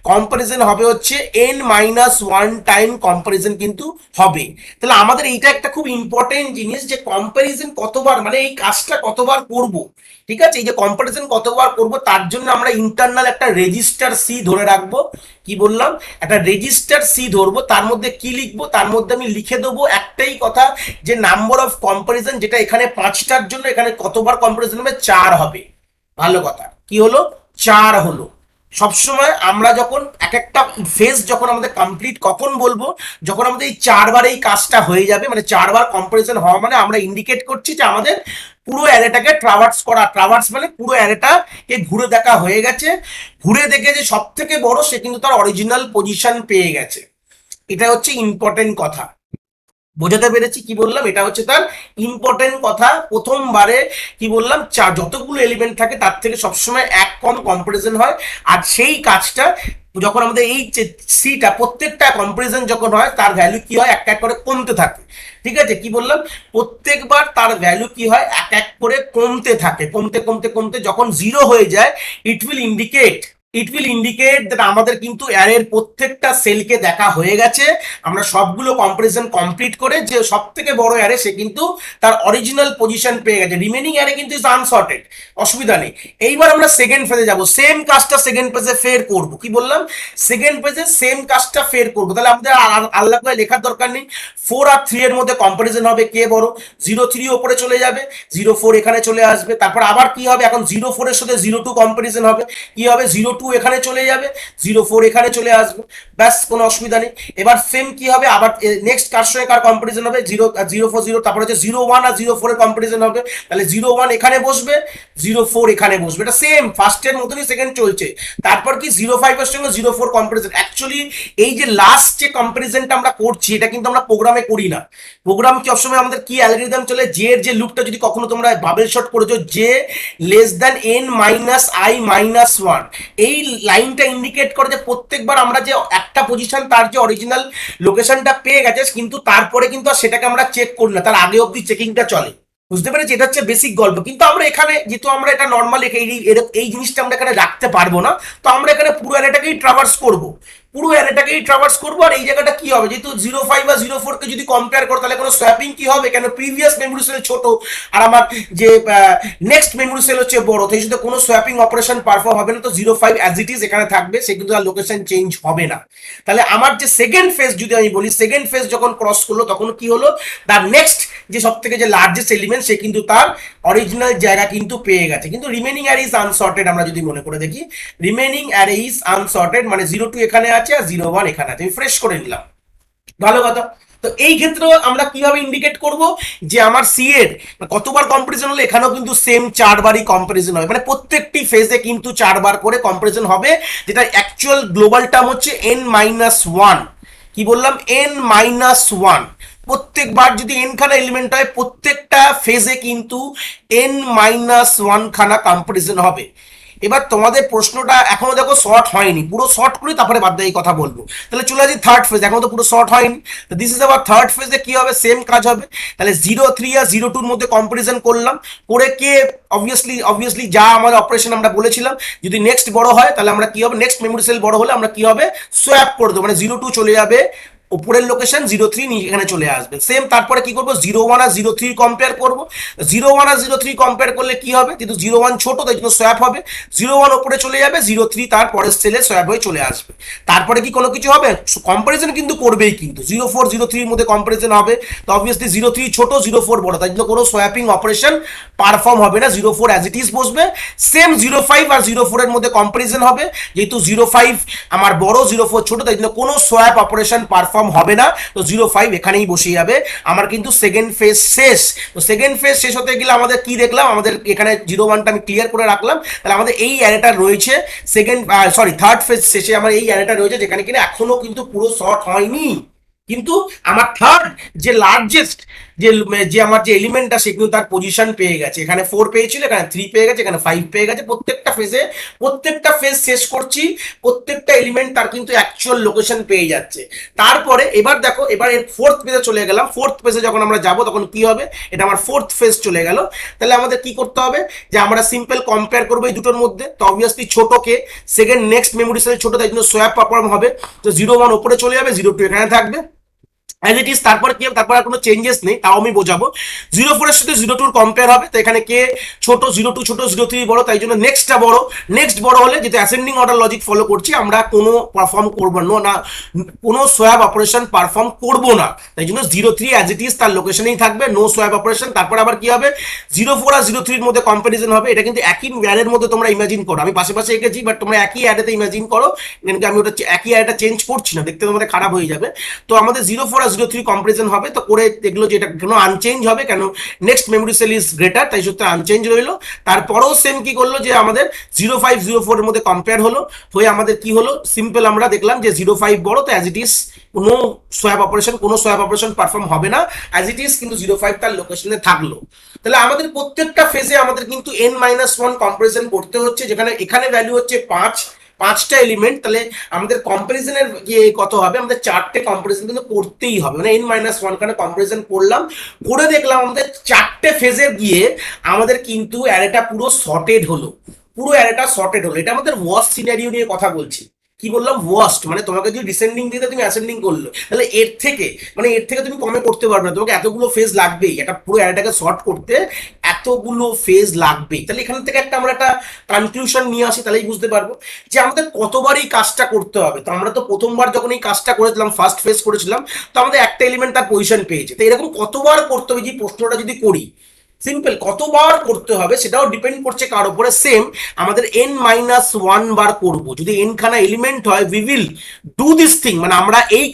কম্পারিজন হবে হচ্ছে n-1 টাইম কম্পারিজন কিন্তু হবে। তাহলে আমাদের এইটা একটা খুব ইম্পর্টেন্ট জিনিস, যে কম্পারিজন কতবার, মানে এই কাজটা কতবার করব। ঠিক আছে, এই যে কম্পারিজন কতবার করব, তার জন্য আমরা ইন্টারনাল একটা রেজিস্টার সি ধরে রাখবো। কি বললাম, একটা রেজিস্টার সি ধরবো, তার মধ্যে কি লিখবো, তার মধ্যে আমি লিখে দেবো একটাই কথা, যে নাম্বার অফ কম্পারিজন, যেটা এখানে 5টার জন্য এখানে কতবার কম্পারিজন হবে, 4 হবে। ভালো কথা, কি হলো, 4 হলো। সবসময় আমরা যখন এক একটা ফেজ যখন আমাদের কমপ্লিট কখন বলবো, যখন আমাদের এই 4বার এই কাজটা হয়ে যাবে, মানে 4বার কম্পারিজন হওয়া মানে আমরা ইন্ডিকেট করছি যে আমাদের পুরো অ্যারেটাকে ট্রাভার্স করা, ট্রাভার্স মানে পুরো অ্যারেটাকে ঘুরে দেখা হয়ে গেছে। ঘুরে দেখে যে সব থেকে বড় সে কিন্তু তার অরিজিনাল পজিশন পেয়ে গেছে। এটা হচ্ছে ইম্পর্টেন্ট কথা, বোঝাতে পেরেছি কি বললাম, এটা হচ্ছে তার ইম্পর্টেন্ট কথা। প্রথমবারে কি বললাম, যতগুলো এলিমেন্ট থাকে তার থেকে সবসময় এক কম কম্পারিজন হয়। আর সেই কাজটা যখন আমাদের এই সিটা প্রত্যেকটা কম্পারিজন যখন হয়, তার ভ্যালু কি হয়, এক এক করে কমতে থাকে। ঠিক আছে, কি বললাম, প্রত্যেকবার তার ভ্যালু কি হয়, এক এক করে কমতে থাকে, কমতে কমতে কমতে যখন 0 হয়ে যায়, ইট উইল ইন্ডিকেট দ্যাট আমাদের কিন্তু অ্যারের প্রত্যেকটা সেলকে দেখা হয়ে গেছে। আমরা সবগুলো কম্পারিজন কমপ্লিট করে যে সব থেকে বড় অ্যারে সে কিন্তু তার অরিজিনাল পজিশন পেয়ে গেছে, রিমেনিং অ্যারে কিন্তু ইজ আনসর্টেড, অসুবিধা নেই। এইবার আমরা সেকেন্ড ফেজে যাব, সেম কাজটা সেকেন্ড ফেজে ফের করব। কি বললাম, সেকেন্ড ফেজে সেম কাজটা ফের করব। তাহলে আমাদের আলাদা করে লেখার দরকার নেই, 4 আর 3 এর মধ্যে কম্পারিজন হবে, কে বড়, 0-3 ওপরে চলে যাবে, 0-4 এখানে চলে আসবে। তারপর আবার কি হবে, এখন 0-4 এর সাথে 0-2 কম্পারিজন হবে, কি হবে, 0-2 এখানে চলে যাবে, 0-4 এখানে চলে আসবে, ব্যাস, কোনো অসুবিধা নেই। এবার সেম কি হবে, আবার নেক্সট কার সঙ্গে কার কম্পারিজন হবে, 0-4 0, তারপর হচ্ছে 0-1 আর 0-4 এর কম্পারিজন হবে, তাহলে 0-1 এখানে বসবে, 0-4 এখানে বসবে। এটা সেম ফার্স্টের মতনই সেকেন্ড চলছে। তারপর কি 0-5 এর সঙ্গে 0-4 কম্পারিজন। অ্যাকচুয়ালি এই যে লাস্ট যে কম্পারিজনটা আমরা করছি, এটা কিন্তু আমরা প্রোগ্রামে করি না। প্রোগ্রাম কি সবসময় আমাদের কি অ্যালগরিদম চলে, জে এর যে লুপটা যদি কখনো তোমরা বাবেল শর্ট করেছো, জে লেস দ্যান n-i-1, এই লাইনটা ইন্ডিকেট করে যে প্রত্যেকবার আমরা যে একটা পজিশন তার যে অরিজিনাল লোকেশনটা পেয়ে গেছে, কিন্তু তারপরে কিন্তু আর সেটাকে আমরা চেক করি না, তার আগে অব্দি চেকিংটা চলে। বুঝতে পেরেছি, এটা হচ্ছে বেসিক গল্প। কিন্তু আমরা এখানে যেহেতু আমরা এটা নর্মালি এই জিনিসটা আমরা এখানে রাখতে পারবো না, তো আমরা এখানে পুরো অ্যারেটাকেই ট্রাভার্স করবো, পুরো অ্যারেটাকেই ট্রাভার্স করবো। আর এই জায়গাটা কি হবে, যেহেতু 0-5 বা 0-4 কে যদি কম্পেয়ার করো, তাহলে কোনো সোয়াপিং কি হবে, কেন প্রিভিয়াস মেমোরি সেল ছোট আর আমার যে নেক্সট মেমোরি সেল হচ্ছে বড়, তো এই সাথে কোনো সোয়াপিং অপারেশন পারফর্ম হবে না। তো 0-5 অ্যাজ ইট ইজ এখানে থাকবে, সে কিন্তু আর লোকেশন চেঞ্জ হবে না। তাহলে আমার যে সেকেন্ড ফেজ যদি আমি বলি, সেকেন্ড ফেজ যখন ক্রস করলো, তখন কি হলো, তার নেক্সট যে সব থেকে যে লার্জেস্ট এলিমেন্ট, সে কিন্তু তার অরিজিনাল জায়গা কিন্তু পেয়ে গেছে। কিন্তু রিমেনিং অ্যারে ইজ আনসর্টেড, আমরা যদি মনে করে দেখি, রিমেনিং অ্যারে ইজ আনসর্টেড, মানে 0-2 এখানে আছে আর 0-1 এখানে আছে, আমি ফ্রেশ করে নিলাম। ভালো কথা। তো এই ক্ষেত্রে আমরা কিভাবে ইন্ডিকেট করব, যে আমার সি এর কতবার কম্পারিজন হলো, এখানেও কিন্তু সেম 4বারই কম্পারিজন হবে, মানে প্রত্যেকটি ফেজে কিন্তু 4বার করে কম্পারিজন হবে, যেটা অ্যাকচুয়াল গ্লোবাল টার্ম হচ্ছে n-1। কি বললাম, n-1। প্রত্যেকবার যদি n খানা এলিমেন্ট হয়, প্রত্যেকটা ফেজে কিন্তু n-1 খানা কম্পারিজন হবে। এবার তোমাদের প্রশ্নটা এখনো দেখো শর্ট হয়নি, পুরো শর্ট করি তারপরে বাদ দিয়ে এই কথা বলবো। তাহলে চলে আসি থার্ড ফেজ, এখনো তো পুরো শর্ট হয়নি। তো দিস ইজ আবার থার্ড ফেজে কি হবে, সেম কাজ হবে। তাহলে 0 3 আর 0 2 মধ্যে কম্পারিজন করলাম, করে কে অবভিয়াসলি যা আমাদের অপারেশন আমরা বলেছিলাম, যদি নেক্সট বড় হয় তাহলে আমরা কি হবে, নেক্সট মেমোরি সেল বড় হলে আমরা কি হবে, সোয়াপ করে দেবো, মানে 0 2 চলে যাবে উপরের লোকেশন, 0 3 এখানে চলে আসবে। সেম তারপরে কি করবো, 0 1 আর 0 3 কম্পেয়ার করবো। 0 1 আর 0 3 কম্পেয়ার করলে কি হবে, কিন্তু 0 1 ছোট তাই জন্য সোয়াপ হবে, 0 1 উপরে চলে যাবে, 0 3 তার পরের সেলে সোয়াপ হয়ে চলে আসবে। তারপরে কি কোনো কিছু হবে, কম্পারিজন কিন্তু করবেই, কিন্তু 0 4 0 3 মধ্যে কম্পারিজন হবে। তো অবভিয়াসলি 0 3 ছোট, 0 4 বড়, তাই জন্য কোনো সোয়াপিং অপারেশন পারফর্ম হবে না, 0 4 অ্যাজ ইট ইজ বসবে। সেম 0 5 আর 0 4 এর মধ্যে কম্পারিজন হবে, যেহেতু 0 5 আমার বড়, 0 4 ছোট, তাই জন্য কোনো সোয়াপ অপারেশন পারফর্ম হবে না। তো 0 5 এখানেই বসে যাবে। আমার কিন্তু সেকেন্ড ফেজ শেষ। তো সেকেন্ড ফেজ শেষ হতে গেলে আমাদের কি দেখলাম, আমাদের এখানে 0 1টা আমি ক্লিয়ার করে রাখলাম। তাহলে আমাদের এই অ্যারেটা রয়েছে সেকেন্ড, থার্ড ফেজ শেষে আমার এই অ্যারেটা রয়েছে, যেখানে কিনা এখনো কিন্তু পুরো শর্ট হয়নি। কিন্তু আমার থার্ড যে লার্জেস্ট যে যে আমার যে এলিমেন্টটা, সে কিন্তু তার পজিশন পেয়ে গেছে। এখানে 4 পেয়েছিল, এখানে 3 পেয়ে গেছে, এখানে 5 পেয়ে গেছে। প্রত্যেকটা ফেজ শেষ করছি, প্রত্যেকটা এলিমেন্ট তার কিন্তু অ্যাকচুয়াল লোকেশন পেয়ে যাচ্ছে। তারপরে এবার দেখো, এবার এর ফোর্থ ফেজে চলে গেলাম। ফোর্থ ফেজে যখন আমরা যাব তখন কি হবে, এটা আমার ফোর্থ ফেজ চলে গেল। তাহলে আমাদের কি করতে হবে, যে আমরা সিম্পল কম্পেয়ার করবো এই দুটোর মধ্যে। তো অবভিয়াসলি ছোটকে সেকেন্ড নেক্সট মেমোরি সেল ছোট, তাই জন্য সোয়াপ পারফর্ম হবে। তো 0 1 উপরে চলে যাবে, 0 2 এখানে থাকবে অ্যাজ ইট ইজ। তারপর কি হবে, তারপর আর কোনো চেঞ্জেস নেই, তাও আমি বোঝাবো। 0 4 এর সাথে 0 2 কম্পেয়ার হবে। তো এখানে কে ছোট, 0 2 ছোট, 0 3 বড়, তাই জন্য নেক্সটটা বড়। নেক্সট বড় হলে, যেহেতু অ্যাসেন্ডিং অর্ডার লজিক ফলো করছি, আমরা কোনো পারফর্ম করবো না, কোনো সোয়াব অপারেশন পারফর্ম করবো না, তাই জন্য 0 3 অ্যাজ ইট ইজ তার লোকেশনেই থাকবে, নো সোয়াব অপারেশন। তারপর আবার কি হবে, 0 4 আর 0 3 এর মধ্যে কম্পারিজন হবে। এটা কিন্তু একই অ্যারের মধ্যে তোমরা ইমাজিন করো, আমি পাশে পাশে এঁকেছি, বাট তোমরা একই অ্যারেতে ইমাজিন করো, কিন্তু আমি ওটা একই অ্যারেটা চেঞ্জ করছি না, দেখতে তোমাদের খারাপ হয়ে যাবে। তো আমাদের 0 4 আর 0 3 কম্পারিজন হবে। তো করে দেখলো যে এটা কেন আনচেঞ্জ হবে, কেন next memory cell is greater, তাই সত্যি আনচেঞ্জ রইলো। তারপরেও সেম কি করলো, যে আমাদের 0 5 0 4 এর মধ্যে কম্পেয়ার হলো, হয়ে আমাদের কি হলো, সিম্পল আমরা দেখলাম যে 0 5 বড়, তো অ্যাজ ইট ইজ কোনো সোয়াব অপারেশন পারফর্ম হবে না, অ্যাজ ইট ইজ কিন্তু 0 5 তার লোকেশনে থাকলো। তাহলে আমাদের প্রত্যেকটা ফেজে আমাদের কিন্তু n-1 কম্পারিজন করতে হচ্ছে, যেখানে এখানে ভ্যালু হচ্ছে 5টা এলিমেন্ট। তাহলে আমাদের কম্পারিজনের যে কত হবে, আমাদের 4টে কম্পারিজন কিন্তু করতেই হবে, মানে n-1 খানে কম্পারিজন করলাম, করে দেখলাম আমাদের 4টে ফেজে গিয়ে আমাদের কিন্তু অ্যারেটা পুরো সর্টেড হলো, এটা আমাদের ওয়ার্স্ট সিনারিও নিয়ে কথা বলছি। কি বললাম, ওয়ার্স্ট, মানে তোমাকে যদি ডিসেন্ডিং দিতে তুমি অ্যাসেন্ডিং করলো, তাহলে এর থেকে তুমি কমে করতে পারবে না, তোমাকে এতগুলো ফেজ লাগবেই, এটা পুরো অ্যারেটাকে সর্ট করতে এতগুলো ফেজ লাগবেই। তাহলে এখান থেকে আমরা একটা কনক্লুশন নিয়ে আসি, তাহলেই বুঝতে পারবো যে আমাদের কতবার এই কাজটা করতে হবে। তো আমরা তো প্রথমবার যখন এই কাজটা করেছিলাম, ফার্স্ট ফেজ করেছিলাম, তো আমাদের একটা এলিমেন্ট তার পজিশন পেয়েছে। তো এরকম কতবার করতে হবে, যে প্রশ্নটা যদি করি, সিম্পল কতবার করতে হবে সেটাও ডিপেন্ড করছে কার উপরে। সেম আমাদের n-1 বার করব, যদি n খানা এলিমেন্ট হয়, we will do this thing, মানে আমরা এই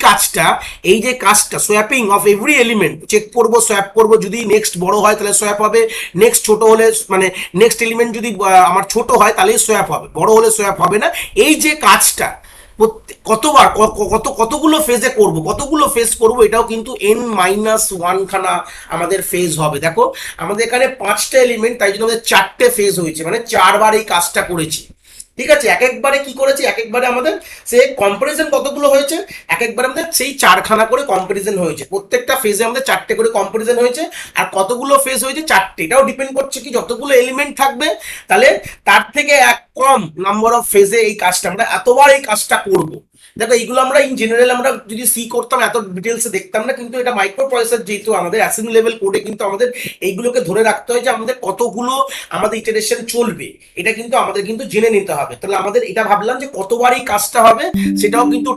যে কাজটা swapping of every element check করব, সোয়াপ করব, যদি নেক্সট বড় হয় তাহলে সোয়াপ হবে, নেক্সট ছোট হলে, মানে নেক্সট এলিমেন্ট যদি আমার ছোট হয় তাহলেই সোয়াপ হবে, বড় হলে সোয়াপ হবে না। এই যে কাজটা কতবার কতগুলো ফেজে করব, এটাও কিন্তু n-1 খানা আমাদের ফেজ হবে। দেখো আমাদের এখানে 5টা এলিমেন্ট, তাই জন্য আমাদের 4টে ফেজ হয়েছে, মানে 4বার এই কাজটা করেছি। ঠিক আছে, এক একবারে কি করেছি, এক একবারে আমাদের সেই কম্পারিজন কতগুলো হয়েছে, এক একবারে আমাদের সেই 4খানা করে কম্পারিজন হয়েছে, প্রত্যেকটা ফেজে আমাদের 4টে করে কম্পারিজন হয়েছে। আর কতগুলো ফেজ হয়েছে, 4টে, এটাও ডিপেন্ড করছে কি যতগুলো এলিমেন্ট থাকবে, তাহলে তার থেকে এক কম নাম্বার অফ ফেজে এই কাজটা আমরা এতবার এই কাজটা করব। দেখো এইগুলো আমরা ইন জেনারেল আমরা যদি সি করতাম এত ডিটেলসে দেখতাম না, কিন্তু এটা মাইক্রো প্রসেসর, যেহেতু আমাদের অ্যাসেম্বলি লেভেল কোডে কিন্তু আমাদের এইগুলোকে ধরে রাখতে হয়, যে আমাদের কতগুলো আমাদের ইটারেশন চলবে, এটা কিন্তু আমাদের কিন্তু জেনে নিতে হবে। তাহলে আমাদের এটা ভাবলাম যে কতবার এই কাজটা হবে, সেটাও কিন্তু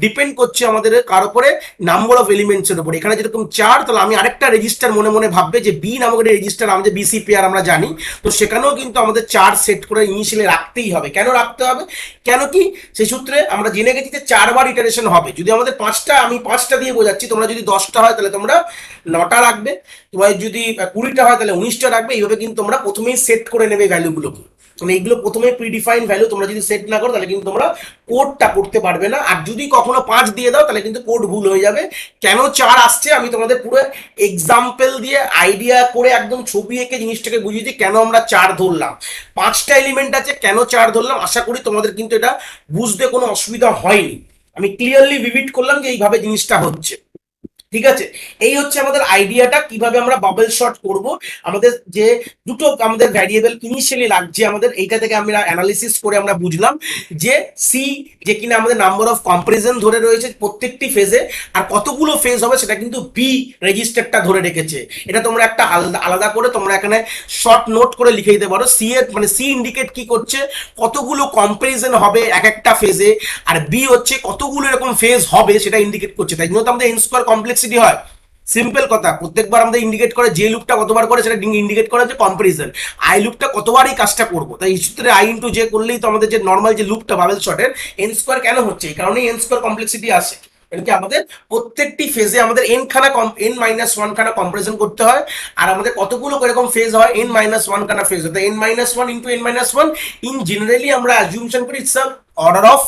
ডিপেন্ড করছে আমাদের কার উপরে, নাম্বার অফ এলিমেন্টস এর উপর। এখানে যেরকম 4, তাহলে আমি আরেকটা রেজিস্টার মনে মনে ভাববে যে বি নামক একটা রেজিস্টার, আমাদের বিসিপিআর আমরা জানি, তো সেখানেও কিন্তু আমাদের 4 সেট করে ইনিশিয়ালি রাখতেই হবে। কেন রাখতে হবে, কেন কি সেই সূত্রে আমরা জেনে গেছি যে 4বার ইটারেশন হবে। যদি আমাদের 5টা, আমি 5টা দিয়ে বোঝাচ্ছি, তোমরা যদি 10টা হয় তাহলে তোমরা 9টা রাখবে, তোমার যদি 20টা হয় তাহলে 19টা রাখবে। এইভাবে কিন্তু তোমরা প্রথমেই সেট করে নেবে ভ্যালুগুলোকে। মানে এইগুলো প্রথমে প্রিডিফাইন ভ্যালু, তোমরা যদি সেট না করো তাহলে কিন্তু তোমরা কোডটা করতে পারবে না। আর যদি কখনো 5 দিয়ে দাও তাহলে কিন্তু কোড ভুল হয়ে যাবে। কেন 4 আসছে আমি তোমাদের পুরো এক্সাম্পল দিয়ে আইডিয়া করে একদম ছবি এঁকে জিনিসটাকে বুঝিয়েছি কেন আমরা 4 ধরলাম। 5টা এলিমেন্ট আছে, কেন 4 ধরলাম। আশা করি তোমাদের কিন্তু এটা বুঝতে কোনো অসুবিধা হয়নি। আমি ক্লিয়ারলি ভিভিড করলাম যে এইভাবে জিনিসটা হচ্ছে। ঠিক আছে, এই হচ্ছে আমাদের আইডিয়াটা কিভাবে আমরা বাবল শট করব। আমাদের যে দুটো আমাদের ভ্যারিয়েবল ইনিশিয়ালি লাগছে, আমাদের এইটা থেকে আমরা অ্যানালিসিস করে আমরা বুঝলাম যে সি, যে কিনা আমাদের নাম্বার অফ কম্পারিজন ধরে রয়েছে প্রত্যেকটি ফেজে, আর কতগুলো ফেজ হবে সেটা কিন্তু বি রেজিস্টারটা ধরে রেখেছে। এটা তোমরা একটা আলাদা আলাদা করে তোমরা এখানে শর্ট নোট করে লিখে দিতে পারো। সি এর মানে সি ইন্ডিকেট কি করছে, কতগুলো কম্পারিজন হবে এক একটা ফেজে, আর বি হচ্ছে কতগুলো এরকম ফেজ হবে সেটা ইন্ডিকেট করছে। তাই জন্য তো আমাদের এন স্কোয়ার কমপ্লেক্সিটি হয়। সিম্পল কথা, প্রত্যেকবার আমাদের ইন্ডিকেট করে যে লুপটা কতবার করে সেটা ইন্ডিকেট করে যে কম্পারিজন। আই লুপটা কতবার এই কাজটা করবো, তাই এই সূত্রে আই ইন্টু জে করলেই তো আমাদের যে নর্মাল যে লুপটা বাবেল শটের এন স্কোয়ার কেন হচ্ছে, এই কারণেই এন স্কোয়ার কমপ্লেক্সিটি আসে। এমনকি আমাদের প্রত্যেকটি ফেজে আমাদের এন মাইনাস ওয়ান খানা কম্পারিজন করতে হয়, আর আমাদের কতগুলো এরকম ফেজ হয়, এন মাইনাস ওয়ান খানা ফেজ হয়। N minus one into N minus one in generally আমরা অ্যাজিউমশন করি it's a order of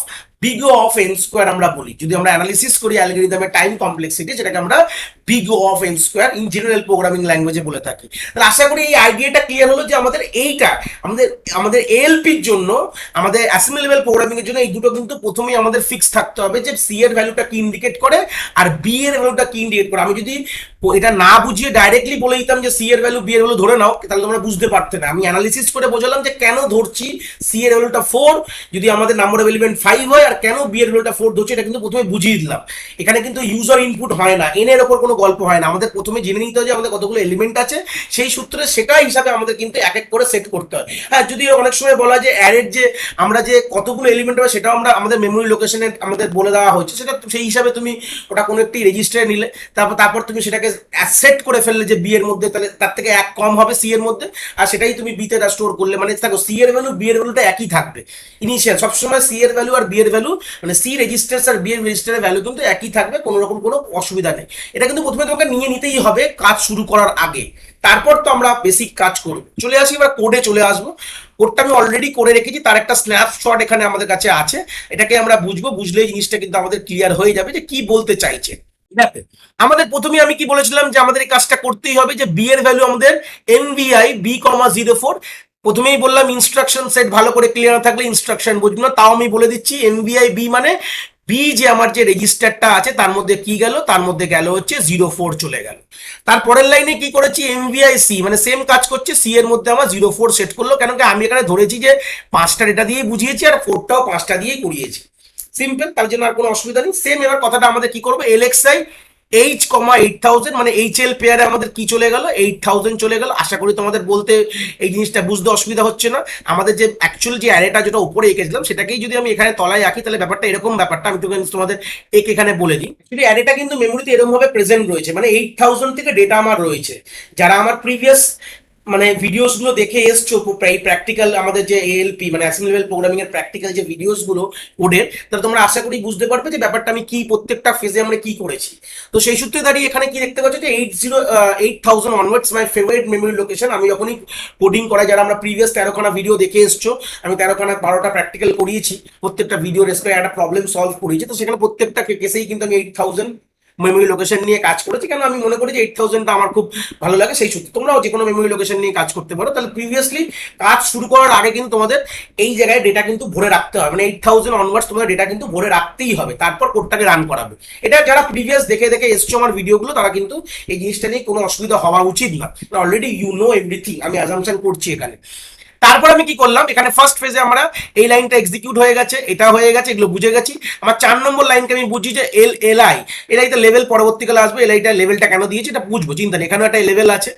big O of N square আমরা বলি। যদি আমরা অ্যানালিসিস করি অ্যালগরিদমের টাইম কমপ্লেক্সিটি, যেটাকে আমরা big O of N square in general programming ল্যাঙ্গুয়েজে বলে থাকি। তাহলে আশা করি এই আইডিয়াটা ক্লিয়ার হলো যে আমাদের এইটা আমাদের আমাদের এএলপির জন্য, আমাদের অ্যাসেম্বলি লেভেল প্রোগ্রামিং এর জন্য এই দুটো কিন্তু প্রথমেই আমাদের ফিক্স থাকতে হবে যে সি এর ভ্যালুটা কি ইন্ডিকেট করে আর বি এর ভ্যালুটা কি ইন্ডিকেট করে। আমি যদি এটা না বুঝিয়ে ডাইরেক্টলি বলে দিতাম যে সি এর ভ্যালু বি এর ভ্যালু ধরে নাও, তাহলে তোমরা বুঝতে পারতে না। আমি অ্যানালিসিস করে বোঝালাম যে কেন ধরছি সি এর ভ্যালুটা 4 যদি আমাদের নাম্বার অফ এলিমেন্ট 5 হয়, আর কেন বি এর ভ্যালুটা 4 ধরছি এটা কিন্তু প্রথমে বুঝিয়ে দিলাম। এখানে কিন্তু ইউজার ইনপুট হয় না, এন এর ওপর কোনো গল্প হয় না। আমাদের প্রথমে জেনে নিতে হয় যে আমাদের কতগুলো এলিমেন্ট আছে, সেই সূত্রে সেটা হিসাবে আমাদের কিন্তু এক এক করে সেট করতে হয়। হ্যাঁ, যদি অনেক সময় বলা যে অ্যারের যে আমরা যে কতগুলো এলিমেন্ট হবে সেটাও আমরা আমাদের মেমোরি লোকেশনে আমাদের বলে দেওয়া হয়েছে, সেটা সেই হিসাবে তুমি ওটা কোনো একটি রেজিস্টারে নিলে, তারপর তুমি সেটাকে সেট করে ফেললে যে বি এর মধ্যে, তাহলে তার থেকে এক কম হবে সি এর মধ্যে, আর সেটাই তুমি বিতে স্টোর করলে, মানে দেখো সি এর ভ্যালু বি এর ভ্যালুটা একই থাকবে ইনিশিয়াল সবসময়। সি এর ভ্যালু আর বি এর ভ্যালু, মানে সি রেজিস্টার আর বি এর রেজিস্টারের ভ্যালু কিন্তু একই থাকবে, কোনো রকম কোনো অসুবিধা নেই। এটা কিন্তু প্রথমে তোমাকে নিয়ে নিতেই হবে কাজ শুরু করার আগে, তারপর তো আমরা বেসিক কাজ করব। চলে আসি এবার কোডে চলে আসবো। কোডটা আমি অলরেডি করে রেখেছি, তার একটা স্ন্যাপশট এখানে আমাদের কাছে আছে। এটাকে আমরা বুঝবো, বুঝলেই জিনিসটা কিন্তু আমাদের ক্লিয়ার হয়ে যাবে যে কি বলতে চাইছে। ঠিক আছে, আমাদের প্রথমে আমি কি বলেছিলাম যে আমাদের এই কাজটা করতেই হবে যে বি এর ভ্যালু আমাদের এনভিআই বি কমা 04। প্রথমেই বললাম ইনস্ট্রাকশন সেট ভালো করে ক্লিয়ার না থাকলে ইনস্ট্রাকশন বুঝবো না, তাও আমি বলে দিচ্ছি এনভিআই বি মানে বি যে আমার যে রেজিস্টারটা আছে তার মধ্যে কি গেল, তার মধ্যে গেল হচ্ছে 04 চলে গেল। তারপরের লাইনে কি করেছি, এমভিআই সি মানে সেম কাজ করছে, সি এর মধ্যে আমার 04 সেট করলো, কেন কি আমি এখানে ধরেছি যে 5টা ডেটা দিয়ে বুঝিয়েছি আর 4টাও 5টা দিয়েই করিয়েছি। সিম্পল, তার জন্য আর কোনো অসুবিধা নেই। সেম এবার কথাটা আমাদের কি করবো, এলএক্সআই এইচ কমা 8000 মানে এইচএল পেয়ারে আমাদের কি চলে গেল, 8000 চলে গেল। আশা করি তোমাদের বলতে এই জিনিসটা বুঝতে অসুবিধা হচ্ছে না। আমাদের যে অ্যাকচুয়াল যে অ্যারেটা যেটা উপরে এঁকেছিলাম সেটাকেই যদি আমি এখানে তলায় আঁকি তাহলে ব্যাপারটা এরকম, ব্যাপারটা আমি তোমাদের এখানে বলে দিই। কিন্তু অ্যারেটা কিন্তু মেমোরিতে এরকম ভাবে প্রেজেন্ট রয়েছে, মানে 8000 থেকে ডেটা আমার রয়েছে। যারা আমার প্রিভিয়াস মানে ভিডিওস গুলো দেখে এসছো প্র্যাকটিক্যাল আমাদের যে এএলপি মানে অ্যাসেম্বলি লেভেল প্রোগ্রামিং এর প্র্যাকটিক্যাল যে ভিডিওস গুলো কোডের, তাহলে তোমরা আশা করি বুঝতে পারবে যে ব্যাপারটা আমি কি প্রত্যেকটা ফেজে আমরা কি করেছি। তো সেই সূত্রে দাঁড়িয়ে এখানে কি দেখতে পাচ্ছ যে 8000 onwards my favourite memory location. আমি যখনই কোডিং করাই, যারা আমরা প্রিভিয়াস 13খানা ভিডিও দেখে এসছো, আমি 13খানা 12টা প্র্যাকটিক্যাল করিয়েছি, প্রত্যেকটা ভিডিও রেসপে একটা প্রবলেম সলভ করিয়েছি। তো সেখানে প্রত্যেকটা কেসেই কিন্তু আমি 8000 মেমোরি লোকেশন নিয়ে কাজ করেছি, কেন আমি মনে করি যে 8000টা আমার খুব ভালো লাগে। সেই সূত্রে তোমরাও যে কোনো মেমোরি লোকেশন নিয়ে কাজ করতে পারো। তাহলে প্রিভিয়াসলি কাজ শুরু করার আগে কিন্তু তোমাদের এই জায়গায় ডেটা কিন্তু ভরে রাখতে হবে, মানে 8000 অনওয়ার্ডস তোমাদের ডেটা কিন্তু ভরে রাখতেই হবে, তারপর কোডটাকে রান করাবে। এটা যারা প্রিভিয়াস দেখে দেখে এসছো আমার ভিডিওগুলো, তারা কিন্তু এই জিনিসটা নিয়ে কোনো অসুবিধা হওয়া উচিত না। অলরেডি ইউ নো এভরিথিং, আমি অ্যাজাম্পশন করছি এখানে। তারপর আমি কি করলাম, এখানে ফার্স্ট ফেজে আমরা এই লাইনটা এক্সিকিউট হয়ে গেছে, এটা হয়ে গেছে, এগুলো বুঝে গেছি। আমার 4 নম্বর লাইনকে আমি বুঝি যে এলআইতে লেভেল পরবর্তীকালে আসবে, এলআইটা লেভেলটা কেন দিয়েছি এটা বুঝবো, চিন্তা নেই। এখানেও একটা লেভেল আছে,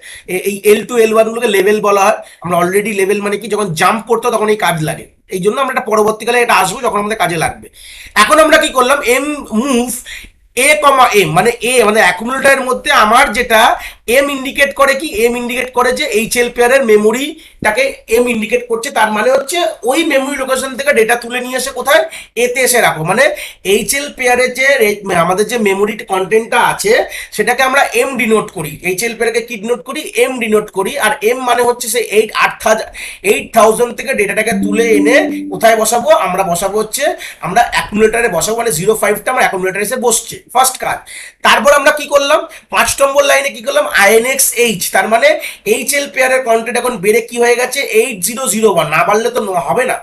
এই L2 L1 গুলোকে লেভেল বলা হয়। আমরা অলরেডি লেভেল মানে কি, যখন জাম্প করতে তখন এই কাজ লাগে, এই জন্য আমরা এটা পরবর্তীকালে এটা আসবো যখন আমাদের কাজে লাগবে। এখন আমরা কি করলাম, এম মুভ এ কমা এম মানে এ মানে অ্যাকুমুলেটরের মধ্যে আমার যেটা এম ইন্ডিকেট করে কি, এম ইন্ডিকেট করে যে এইচএল পেয়ারের মেমোরিটাকে এম ইন্ডিকেট করছে, তার মানে হচ্ছে ওই মেমোরি লোকেশন থেকে ডেটা তুলে নিয়ে এসে কোথায় এতে এসে রাখো, মানে এইচএল পেয়ারের যে আমাদের যে মেমোরি কন্টেন্টটা আছে সেটাকে আমরা এম ডিনোট করি, এইচএল পেয়ারকে কি ডিনোট করি, এম ডিনোট করি। আর এম মানে হচ্ছে সে 8,000 থেকে ডেটাটাকে তুলে এনে কোথায় বসাবো, আমরা বসাবো হচ্ছে আমরা অ্যাকুমুলেটারে বসাবো, মানে 05টা আমার অ্যাকুমুলেটারে এসে বসছে, ফার্স্ট কাজ। তারপর আমরা কি করলাম, 5 নম্বর লাইনে কি করলাম, আইএনএক্স এইচ, তার মানে এইচএল পেয়ারের কন্টেন্ট এখন বেড়ে কি হয়ে গেছে 8001, না বাড়লে তো হবে না,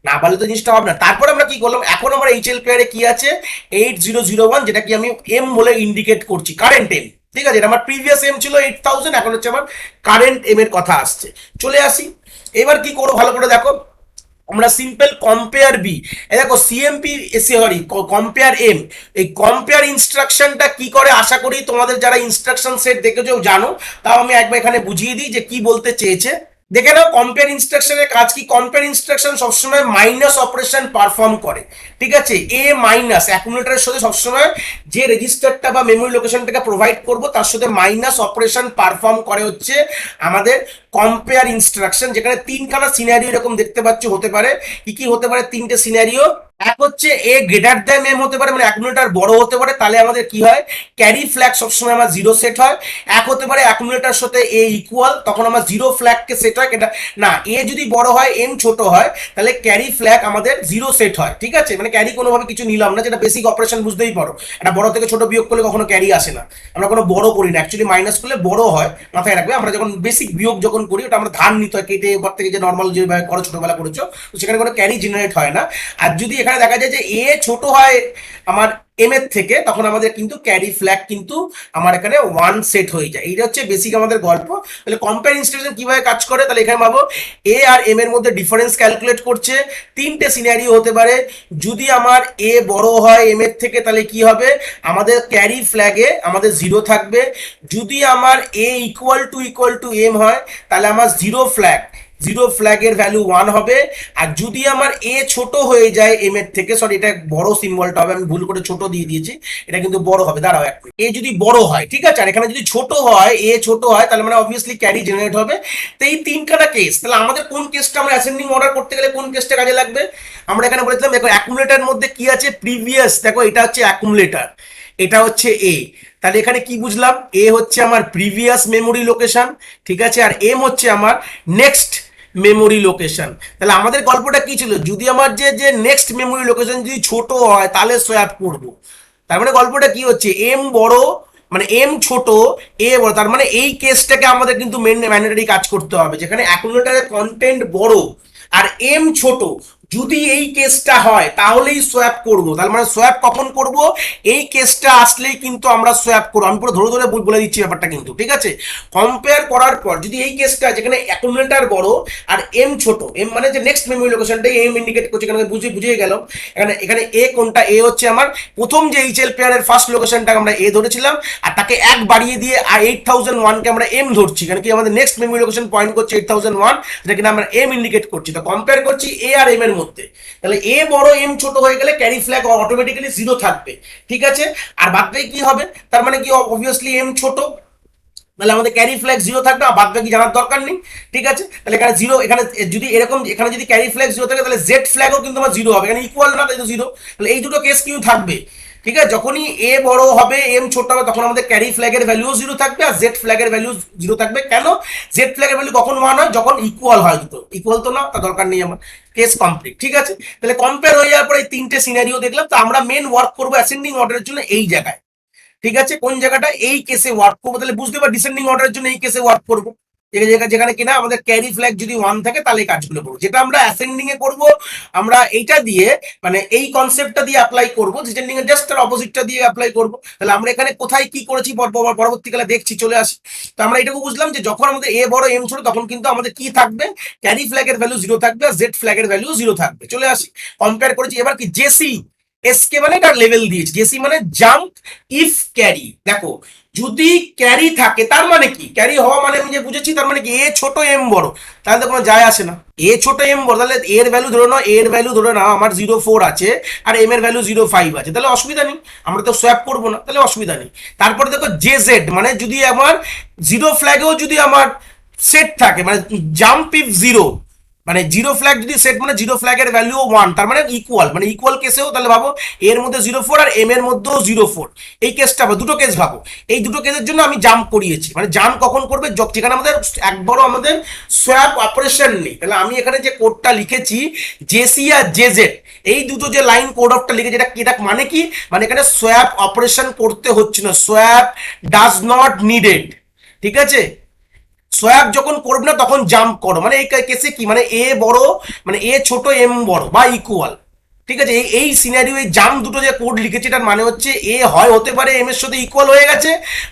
না পারলে তো জিনিসটা হবে না। তারপর আমরা কি করলাম, এখন আমরা এইচএল পেয়ারে কি আছে 8001, যেটা কি আমি এম বলে ইন্ডিকেট করছি, কারেন্ট এম। ঠিক আছে, এটা আমার প্রিভিয়াস এম ছিল 8000, এখন হচ্ছে আমার কারেন্ট এম এর কথা আসছে। চলে আসি, এবার কি করবো ভালো করে দেখো, আমরা সিম্পল কম্পেয়ার বি, দেখো সিএমপি সরি কম্পেয়ার এম, এই কম্পেয়ার ইনস্ট্রাকশনটা কি করে আশা করি তোমাদের যারা ইনস্ট্রাকশন সেট দেখেছো জানো, তাও আমি একবার এখানে বুঝিয়ে দিই যে কি বলতে চেয়েছে। দেখে নাও কম্পেয়ার ইনস্ট্রাকশনের কাজ কি, কম্পেয়ার ইনস্ট্রাকশন সবসময় মাইনাস অপারেশন পারফর্ম করে। ঠিক আছে, এ মাইনাস অ্যাকুমুলেটরের সাথে সবসময় যে রেজিস্টারটা বা মেমোরি লোকেশনটাকে প্রোভাইড করব তার সাথে মাইনাস অপারেশন পারফর্ম করে হচ্ছে আমাদের কম্পেয়ার ইনস্ট্রাকশন, যেখানে তিনখানা সিনারিও এরকম দেখতে পাচ্ছ হতে পারে। কি কি হতে পারে, তিনটে সিনারিও। এক হচ্ছে এ গ্রেটার দ্যান এম হতে পারে, মানে অ্যাকুমুলেটর বড় হতে পারে, তাহলে আমাদের কি হয় ক্যারি ফ্ল্যাগ সবসময় আমার 0 সেট হয়। এক হতে পারে অ্যাকুমুলেটর সাথে এ ইকুয়াল, তখন আমার 0 ফ্ল্যাগকে সেট হয়, এটা না এ যদি বড় হয় এম ছোট হয় তাহলে ক্যারি ফ্ল্যাগ আমাদের 0 সেট হয়। ঠিক আছে, মানে ক্যারি কোনোভাবে কিছু নিলাম না, যেটা বেসিক অপারেশন বুঝতেই পারো, এটা বড় থেকে ছোট বিয়োগ করলে কখনো ক্যারি আসে না, আমরা কোনো বড় করি না, অ্যাকচুয়ালি মাইনাস করলে বড় হয়, মাথায় রাখবে। আমরা যখন বেসিক বিয়োগ যখন করি ওটা আমরা ধার নিতে হয় কেটে, এবার থেকে যে নর্মাল যেভাবে করো ছোটবেলা করেছো, তো সেখানে কোনো ক্যারি জেনারেট হয় না। আর যদি এখানে দেখা যায় যে এ ছোট হয় আমার এম এর থেকে, তখন আমাদের কিন্তু ক্যারি ফ্ল্যাগ কিন্তু আমার এখানে 1 সেট হয়ে যায়। এইটা হচ্ছে বেসিক আমাদের গল্প। তাহলে কম্পেয়ার ইনস্ট্রাকশন কিভাবে কাজ করে, তাহলে এখানে ভাবো এ আর এম এর মধ্যে ডিফারেন্স ক্যালকুলেট করছে, তিনটে সিনারিও হতে পারে। যদি আমার এ বড় হয় এম এর থেকে তাহলে কি হবে, আমাদের ক্যারি ফ্ল্যাগে আমাদের 0 থাকবে। যদি আমার এ ইকুয়াল টু এম হয় তাহলে আমার 0 ফ্ল্যাগের ভ্যালু 1 হবে। আর যদি আমার এ ছোট হয়ে যায় এম এর থেকে, সরি এটা বড় সিম্বলটা হবে, আমি ভুল করে ছোট দিয়ে দিয়েছি, এটা কিন্তু বড় হবে, দাঁড়াও এক মিনিট। এ যদি বড় হয়, ঠিক আছে, আর এখানে যদি ছোট হয়, এ ছোট হয়, তাহলে মানে অবভিয়াসলি ক্যারি জেনারেট হবে। তো এই তিনখানা কেস, তাহলে আমাদের কোন কেসটা আমরা অ্যাসেন্ডিং অর্ডার করতে গেলে কোন কেসটা কাজে লাগবে, আমরা এখানে বলেছিলাম দেখো অ্যাকুমুলেটরের মধ্যে কি আছে, প্রিভিয়াস, দেখো এটা হচ্ছে অ্যাকুমুলেটর, এটা হচ্ছে এ, তাহলে এখানে কি বুঝলাম, এ হচ্ছে আমার প্রিভিয়াস মেমোরি লোকেশন, ঠিক আছে, আর এম হচ্ছে আমার নেক্সট মেমোরি লোকেশন। তাহলে আমাদের গল্পটা কি ছিল, যদি আমার যে যে নেক্সট মেমোরি লোকেশন যদি ছোট হয় তাহলে সোয়াপ করব, তার মানে গল্পটা কি হচ্ছে, এম বড় মানে এম ছোট এ বড়, তার মানে এই কেসটাকে আমাদের কিন্তু ম্যান্ডেটরি কাজ করতে হবে, যেখানে অ্যাকুমুলেটরের কন্টেন্ট বড় আর এম ছোট, যদি এই কেসটা হয় তাহলেই সোয়াপ করব। তার মানে সোয়াপ কখন করব, এই কেসটা আসলেই কিন্তু আমরা সোয়াপ করবো। আমি পুরো ধরে ধরে বলে দিচ্ছি ব্যাপারটা কিন্তু, ঠিক আছে। কম্পেয়ার করার পর যদি এই কেসটা যেখানে অ্যাকুমুলেটর বড় আর এম ছোট, এম মানে যে নেক্সট মেমোরি লোকেশনটাই এম ইন্ডিকেট করছে, এখানে বুঝিয়ে গেল। এখানে এখানে এ কোনটা, এ হচ্ছে আমার প্রথম যে এইচএল পেয়ারের ফার্স্ট লোকেশনটা আমরা এ ধরেছিলাম, আর তাকে এক বাড়িয়ে দিয়ে 8001কে আমরা এম ধরছি, এখানে কি আমাদের নেক্সট মেমোরি লোকেশন পয়েন্ট করছে 8001, যেটা কিনা আমরা এম ইন্ডিকেট করছি। তো কম্পেয়ার করছি এ আর এম এর মধ্যে, তাহলে এ বড় এম ছোট হয়ে গেলে ক্যারি ফ্ল্যাগ অটোমেটিক্যালি 0 থাকবে, ঠিক আছে। আর বাদ বাকি কি হবে, তার মানে কি অবভিয়াসলি এম ছোট, তাহলে আমাদের ক্যারি ফ্ল্যাগ 0 থাকবে, আর বাদ বাকি জানার দরকার নেই, ঠিক আছে। তাহলে এখানে 0, এখানে যদি এরকম এখানে যদি ক্যারি ফ্ল্যাগ 0 থাকে তাহলে জেড ফ্ল্যাগও কিন্তু আমার 0 হবে, এখানে ইকুয়াল না তাই তো 0, তাহলে এই দুটো কেস কিন্তু থাকবে, ঠিক আছে। যখনই এ বড় হবে এম ছোট হবে তখন আমাদের ক্যারি ফ্ল্যাগের ভ্যালুও 0 থাকবে আর জেড ফ্ল্যাগের ভ্যালু 0 থাকবে। কেন, জেড ফ্ল্যাগের ভ্যালু কখন 1 হয়, যখন ইকুয়াল হয় দুটো, ইকুয়াল তো না, তা দরকার নেই আমার, কেস কমপ্লিট, ঠিক আছে। তাহলে কম্পেয়ার হয়ে যাওয়ার পরে এই তিনটে সিনারিও দেখলাম, তো আমরা মেন ওয়ার্ক করবো অ্যাসেন্ডিং অর্ডারের জন্য এই জায়গায়, ঠিক আছে। কোন জায়গাটা, এই কেসে ওয়ার্ক করবো, তাহলে বুঝতে পার ডিসেন্ডিং অর্ডারের জন্য এই কেসে ওয়ার্ক করবো, যেখানে কিনা আমাদের ক্যারি ফ্ল্যাগ যদি 1 থাকে তাহলে এই কাজগুলো করবো। যেটা আমরা অ্যাসেন্ডিং এ করবো, আমরা এইটা দিয়ে মানে এই কনসেপ্টটা দিয়ে অ্যাপ্লাই করবো, ডিসেন্ডিং এর জাস্ট তার অপোজিটটা দিয়ে অ্যাপ্লাই করবো। তাহলে আমরা এখানে কোথায় কি করেছি পরবর্তীকালে দেখছি, চলে আসি। তো আমরা এটাকে বুঝলাম যে যখন আমাদের এ বড় এম ছোট তখন কিন্তু আমাদের কি থাকবে, ক্যারি ফ্ল্যাগের ভ্যালু 0 থাকবে আর জেড ফ্ল্যাগের ভ্যালু 0 থাকবে। চলে আসি, কম্পেয়ার করেছি। এবার কি জেসি এসকে মানে এটা লেভেল দিয়েছি, জেসি মানে জাম্প ইফ ক্যারি। দেখো যদি ক্যারি থাকে তার মানে কি, ক্যারি হওয়া মানে আমি যে বুঝেছি তার মানে কি এ ছোট এম বড়, তাহলে তো কোনো যায় আসে না। এ ছোট এম বড়, তাহলে এর ভ্যালু ধরে নাও, এর ভ্যালু ধরে নাও আমার 0.4 আছে আর এম এর ভ্যালু 0.5 আছে, তাহলে অসুবিধা নেই, আমরা তো সোয়াপ করবো না, তাহলে অসুবিধা নেই। তারপরে দেখো জে জেড মানে যদি আমার জিরো ফ্ল্যাগেও যদি আমার সেট থাকে, মানে জাম্প ইফ জিরো, মানে জিরো ফ্ল্যাগ যদি সেট মানে জিরো ফ্ল্যাগের ভ্যালু 1, তার মানে ইকুয়াল, মানে ইকুয়াল কেসেও তাহলে ভাবো এর মধ্যে 0.4 আর এম এর মধ্যেও 0.4, এই কেসটা দুটো কেস ভাবো, এই দুটো কেসের জন্য আমি জাম্প করিয়েছি। মানে জাম্প কখন করবে, যেখানে আমাদের একবারও আমাদের সোয়াপ অপারেশন নেই। তাহলে আমি এখানে যে কোডটা লিখেছি জেসি আর জেজেড, এই দুটো যে লাইন কোড অফটা লিখেছি, এটা মানে কি, মানে এখানে সোয়াপ অপারেশন করতে হচ্ছে না, সোয়াপ ডাজ নট নিডেড, ঠিক আছে। সোয়াপ যখন করবে না তখন জাম্প করো, মানে এই কেসে কি, মানে এ বড় মানে এ ছোট এম বড় বা ইকুয়াল, ঠিক আছে। এই সিনারিও এই জাম্প দুটো যে কোড লিখেছি এটার মানে হচ্ছে এ হয় হতে পারে এম এর সাথে ইকুয়াল হয়ে গেছে,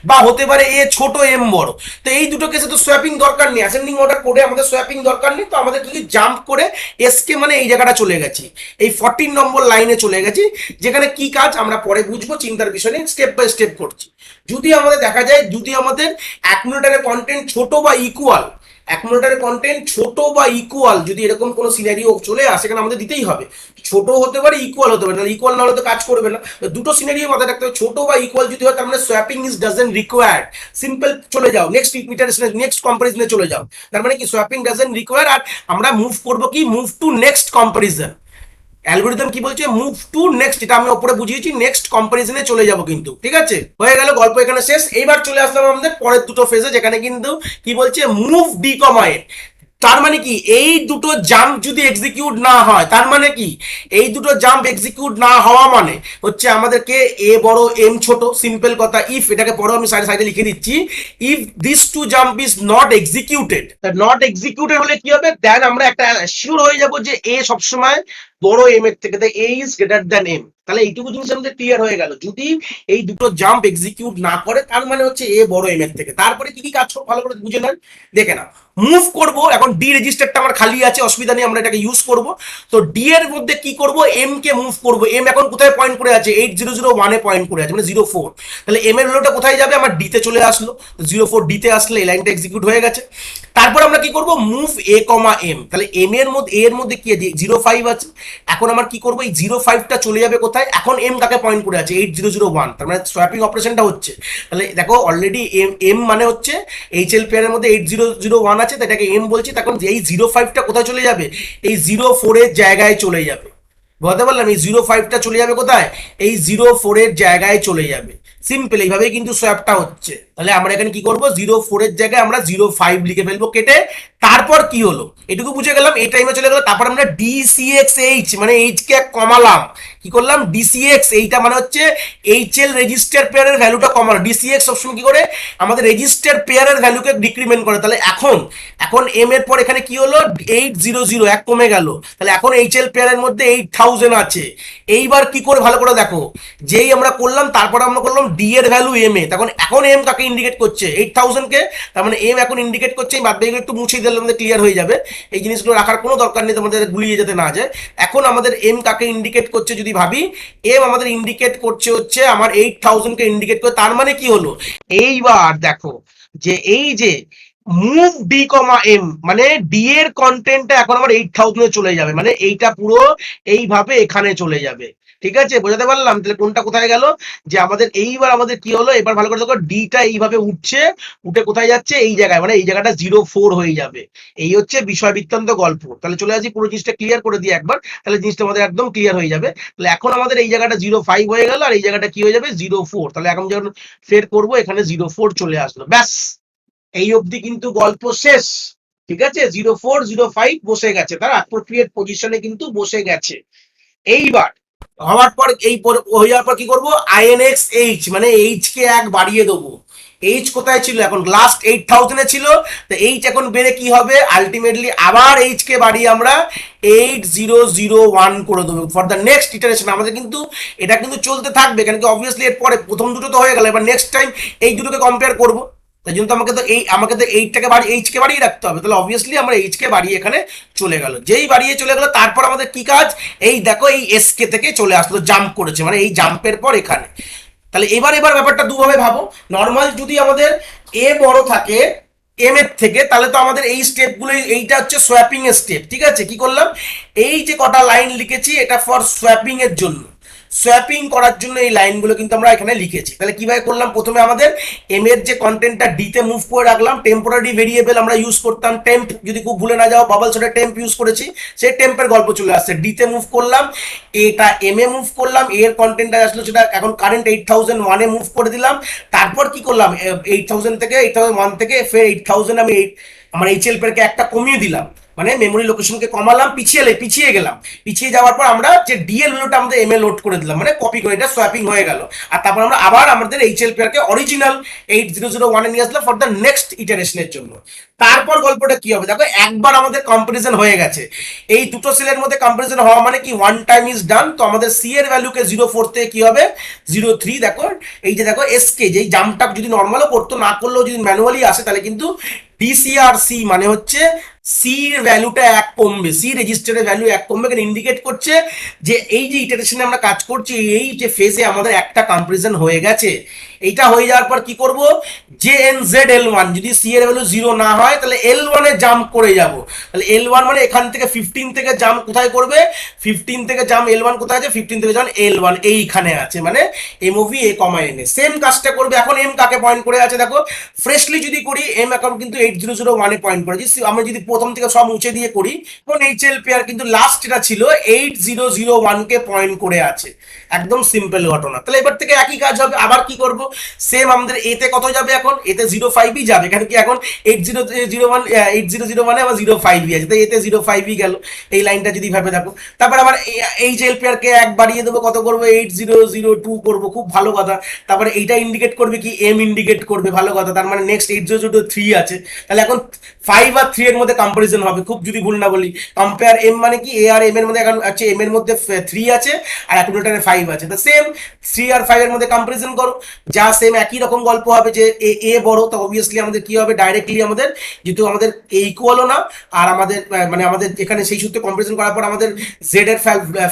বা হতে পারে এ ছোট এম বড়। তো এই দুটো কেসে তো সোয়াপিং দরকার নেই, অ্যাসেন্ডিং অর্ডার কোডে আমাদের সোয়াপিং দরকার নেই, তো আমাদের যদি জাম্প করে এসকে মানে এই জায়গাটা চলে গেছি, এই 14 নম্বর লাইনে চলে গেছি, যেখানে কি কাজ আমরা পরে বুঝবো, চিন্তার বিষয় নেই, স্টেপ বাই স্টেপ করছি। যদি আমাদের দেখা যায় যদি আমাদের অ্যাকুমুলেটরের কন্টেন্ট ছোট বা ইকুয়াল, অ্যাকুমুলেটরের কন্টেন্ট ছোট বা ইকুয়াল যদি এরকম কোনো সিনারিও চলে আসে, সেখানে আমাদের দিতেই হবে, ছোট হতে পারে ইকুয়াল হতে পারে, তাহলে ইকুয়াল না হলে তো কাজ করবে না। দুটো সিনারিও মাথায় রাখতে হবে, ছোট বা ইকুয়াল যদি হয় তার মানে swapping is doesn't required, simple চলে যাও নেক্সট ইটারেশনে, নেক্সট কম্পারিজনে চলে যাও, তার মানে কি সোয়াপিং ডাজেন্ট রিকোয়ার, আর আমরা মুভ করবো কি, move to next comparison. Algorithm কি বলছে, মুভ টু নেক্সট, এটা আমি উপরে বুঝিয়েছি, নেক্সট কম্পারিজনে চলে যাব কিন্তু, ঠিক আছে। হয়ে গেল গল্প এখানে শেষ। এইবার চলে আসলাম আমাদের পরের দুটো ফেজে, যেখানে কিন্তু কি বলছে, মুভ ডি কমা এ। তার মানে কি এই দুটো জাম্প যদি এক্সিকিউট না হয়, তার মানে কি এই দুটো জাম্প এক্সিকিউট না হওয়া মানে হচ্ছে আমাদেরকে এ বড় এম ছোট, সিম্পল কথা। ইফ, এটাকে পরেও আমি সাইডে সাইডে লিখে দিচ্ছি, if this to jump is not executed, not executed হলে কি হবে, দেন আমরা একটা শিওর হয়ে যাব যে এ সবসময় বড় এম এর থেকে, এ ইজ গ্রেটার দ্যান এম। তাহলে এইটুকু জিনিস আমাদের ক্লিয়ার হয়ে গেল, যদি এই দুটো জাম্প এক্সিকিউট না করে তার মানে হচ্ছে এ বড় এম এর থেকে। তারপরে কি কি কাজ ভালো করে বুঝে নেন, দেখে নাও। মুভ করব, এখন ডি রেজিস্টারটা আমার খালি আছে, অসুবিধা নেই, আমরা এটাকে ইউজ করব। তো ডি এর মধ্যে কি করব, এম কে মুভ করব। এম এখন কোথায় পয়েন্ট করে আছে, 8001 এ পয়েন্ট করে আছে, মানে 04। তাহলে এম এর ভ্যালুটা কোথায় যাবে, আমার ডি তে চলে আসলো, 04 ডি তে আসলে এই লাইনটা এক্সিকিউট হয়ে গেছে। তারপর আমরা কি করব, মুভ এ কমা এম। তাহলে এম এর মধ্যে, এর মধ্যে কি আছে, 05 আছে। এখন আমার কি করব, এই 05টা চলে যাবে কোথায়, এখন এম কাকে পয়েন্ট করে আছে, 8001, তার মানে সোয়াপিং অপারেশনটা হচ্ছে। তাহলে দেখো অলরেডি এম, এম মানে হচ্ছে এইচএল পেয়ারের মধ্যে 8001 আছে, তো এটাকে এম বলছি। তখন এই 05টা কোথায় চলে যাবে, এই 04 এর জায়গায় চলে যাবে। বুঝতে পারলাম, এই 05টা চলে যাবে কোথায়, এই 04 এর জায়গায় চলে যাবে। সিম্পল এইভাবেই কিন্তু সোয়াপটা হচ্ছে। তাহলে আমরা এখানে কি করবো, 04 এর জায়গায় আমরা 05 লিখে ফেলবো কেটে। তারপর কি হলো এটুকু বুঝে গেলাম, এই টাইমে চলে গেল। তারপর আমরা ডিসিএক্স এইচ মানে এইচ কে কমালাম, কি করলাম, ডিসিএক্স, এইটা মানে হচ্ছে এইচএল রেজিস্টার পেয়ারের ভ্যালুটা কমানো। ডিসিএক্স সবসময় কি করে, আমাদের রেজিস্টার পেয়ারের ভ্যালুকে ডিক্রিমেন্ট করে। তাহলে এখন এখন এম এর পর এখানে কি হলো, 800 এক কমে গেল, তাহলে এখন এইচএল পেয়ারের মধ্যে 8000 আছে। এইবার কি করে ভালো করে দেখো, যেই আমরা করলাম তারপর আমরা করলাম ডি এর ভ্যালু এম এ, তখন এখন এম কাকে ইন্ডিকেট করছে, 8000 কে, তার মানে এম এখন ইন্ডিকেট করছে। এই বাদ বাকিগুলো একটু মুছে দিলে আমাদের ক্লিয়ার হয়ে যাবে, এই জিনিসগুলো রাখার কোনো দরকার নেই, তোমাদের গুলিয়ে যেতে না যায়। এখন আমাদের এম কাকে ইন্ডিকেট করছে যদি ভাবি, এম আমাদের ইন্ডিকেট করছে হচ্ছে আমার 8000 কে ইন্ডিকেট করে। তার মানে কি হলো, এইবার দেখো যে এই যে মুভ ডি কমা এম, মানে ডি এর কন্টেন্টটা এখন আমার 8000 এ চলে যাবে, মানে এইটা পুরো এইভাবে এখানে চলে যাবে, ঠিক আছে। বোঝাতে পারলাম, তাহলে কোনটা কোথায় গেল, যে আমাদের এইবার আমাদের কি হলো, এবার ভালো করে দেখো, ডিটা এইভাবে উঠছে, উঠে কোথায় যাচ্ছে, এই জায়গায়, মানে এই জায়গাটা 04 হয়ে যাবে। এই হচ্ছে বিষয় বৃত্তান্ত গল্প। তাহলে চলে আসি, পুরো জিনিসটা ক্লিয়ার করে দিই একবার, তাহলে জিনিসটা আমাদের একদম ক্লিয়ার হয়ে যাবে। তাহলে এখন আমাদের এই জায়গাটা 05 হয়ে গেল, আর এই জায়গাটা কি হয়ে যাবে, 04। তাহলে এখন যখন ফের করবো, এখানে 04 চলে আসলো, ব্যাস এই অবধি কিন্তু গল্প শেষ, ঠিক আছে। 0405 বসে গেছে, তার অ্যাপ্রোপ্রিয়েট পজিশনে কিন্তু বসে গেছে। এইবার হওয়ার পর হয়ে যাওয়ার পর কি করবো, আইএনএক্স এইচ মানে এইচ কে এক বাড়িয়ে দেবো। এইচ কোথায় ছিল, এখন লাস্ট 8000 এ ছিল, তো এইচ এখন বেড়ে কি হবে, আলটিমেটলি আবার এইচ কে বাড়িয়ে আমরা 8001 করে দেবো ফর দ্য নেক্সট ইটারেশন। আমাদের কিন্তু এটা কিন্তু চলতে থাকবে, কেন কি অবভিয়াসলি এর পরে প্রথম দুটো তো হয়ে গেল, এবার নেক্সট টাইম এই দুটোকে কম্পেয়ার করবো। তাই জন্য তো আমাকে তো এইটটাকে এইচকে বাড়িয়ে রাখতে হবে, তাহলে অবভিয়াসলি আমরা এইচকে বাড়িয়ে এখানে চলে গেল, যেই বাড়িয়ে চলে গেল তারপর আমাদের কি কাজ, এই দেখো এই এসকে থেকে চলে আসলো, জাম্প করেছে মানে এই জাম্পের পর এখানে। তাহলে এবার ব্যাপারটা দুভাবে ভাবো। নর্মাল যদি আমাদের এ বড় থাকে এম এর থেকে, তাহলে তো আমাদের এই স্টেপগুলো, এইটা হচ্ছে সোয়াপিং এর স্টেপ, ঠিক আছে। কি করলাম, এই যে কটা লাইন লিখেছি এটা ফর সোয়াপিং এর জন্য, সোয়াপিং করার জন্য এই লাইনগুলো কিন্তু আমরা এখানে লিখেছি। তাহলে কিভাবে করলাম, প্রথমে আমাদের এম এর যে কন্টেন্টটা ডি তে মুভ করে রাখলাম, টেম্পোরারি ভেরিয়েবল আমরা ইউজ করতাম টেম্প, যদি খুব ভুলে না যাও বাবল সেটা টেম্প ইউজ করেছি, সেই টেম্পের গল্প চলে আসছে। ডি তে মুভ করলাম, এটা এম এ মুভ করলাম, এর কন্টেন্টটা আসলো সেটা এখন কারেন্ট 8001 এ মুভ করে দিলাম। তারপর কি করলাম, 8000 থেকে 8001 থেকে ফের 8000 আমি আমার এইচএল পেরকে একটা কমিয়ে দিলাম, মানে মেমোরি লোকেশনকে কমালাম, পিছিয়ে গেলাম। পিছিয়ে যাওয়ার পর আমরা যে ডিএল ভ্যালুটা আমাদের এম এ লোড করে দিলাম, মানে কপি করে, এটা সোয়াপিং হয়ে গেল। আর তারপর আমরা আবার আমাদের এইচএল পেয়ারকে অরিজিনাল 8001 এ নিয়ে আসলাম ফর দ্য নেক্সট ইটারেশনের জন্য। তারপর গল্পটা কি হবে দেখো, একবার আমাদের কম্পারিজন হয়ে গেছে, এই দুটো সেলের মধ্যে কম্পারিজন হওয়া মানে কি, ওয়ান টাইম ইজ ডান। তো আমাদের সি এর ভ্যালুকে 04 থেকে কি হবে 03, দেখো এই যে দেখো এসকে যেই জাম্পটা যদি নর্মালও করতো, না করলেও যদি ম্যানুয়ালি আসে, তাহলে কিন্তু ডিসিআরসি মানে হচ্ছে সি এর ভ্যালুটা এক কমবে, সি রেজিস্টারের ভ্যালু এক কমবে, এখানে ইন্ডিকেট করছে যে এই যে ইটারেশনে আমরা কাজ করছি, এই যে ফেজে আমাদের একটা কম্পারিজন হয়ে গেছে। এইটা হয়ে যাওয়ার পর কি করব, J N Z L one, যদি সি এর ভ্যালু 0 না হয় তাহলে এল ওয়ানে জাম্প করে যাব। তাহলে এল ওয়ান মানে এখান থেকে 15 থেকে জাম্প কোথায় করবে, 15 থেকে জাম্প এল ওয়ান কোথায় আছে, 15 থেকে জাম্প এল ওয়ান এইখানে আছে, মানে এমওভি এ কমা এনে সেম কাজটা করবে। এখন এম কাকে পয়েন্ট করে আছে দেখো, ফ্রেশলি যদি করি এম এখন কিন্তু 8001 এ পয়েন্ট করে, আমরা যদি প্রথম থেকে সব মুছে দিয়ে করি, এখন এইচএল পেয়ার কিন্তু লাস্ট এটা ছিল 8001 কে পয়েন্ট করে আছে, একদম সিম্পল ঘটনা। তাহলে এবার থেকে একই কাজ হবে, আবার কি করব, সেম আমাদের এতে কত যাবে, এখন এতে 05ই যাবে, এখানে কি এখন 8001 এ আবার 05ই আছে, তাই এতে 05ই গেল, এই লাইনটা যদি ভাবে দেখো। তারপর আবার এইচএল পেয়ার কে এক বাড়িয়ে দেবো, কত করবো 8002 করবো, খুব ভালো কথা। তারপরে এইটা ইন্ডিকেট করবে কি, এম ইন্ডিকেট করবে, ভালো কথা। তার মানে নেক্সট 8003 আছে, তাহলে এখন 5 আর 3 এর মধ্যে কম্পারিজন হবে, খুব যদি ভুল না বলি। কম্পেয়ার এম মানে কি, এ আর এম এর মধ্যে এখন আছে, এম এর মধ্যে 3 আছে আর অ্যাকুমুলেটরে 5 আছে, তো সেম 3 আর 5 এর মধ্যে কম্পারিজন করো, যা সেম একই রকম গল্প হবে যে এ বড়, তো অবভিয়াসলি আমাদের কি হবে, ডাইরেক্টলি আমাদের যেহেতু আমাদের এ ইকুয়ালও না, আর আমাদের মানে আমাদের এখানে সেই সূত্রে কম্পারিজন করার পর আমাদের জেড এর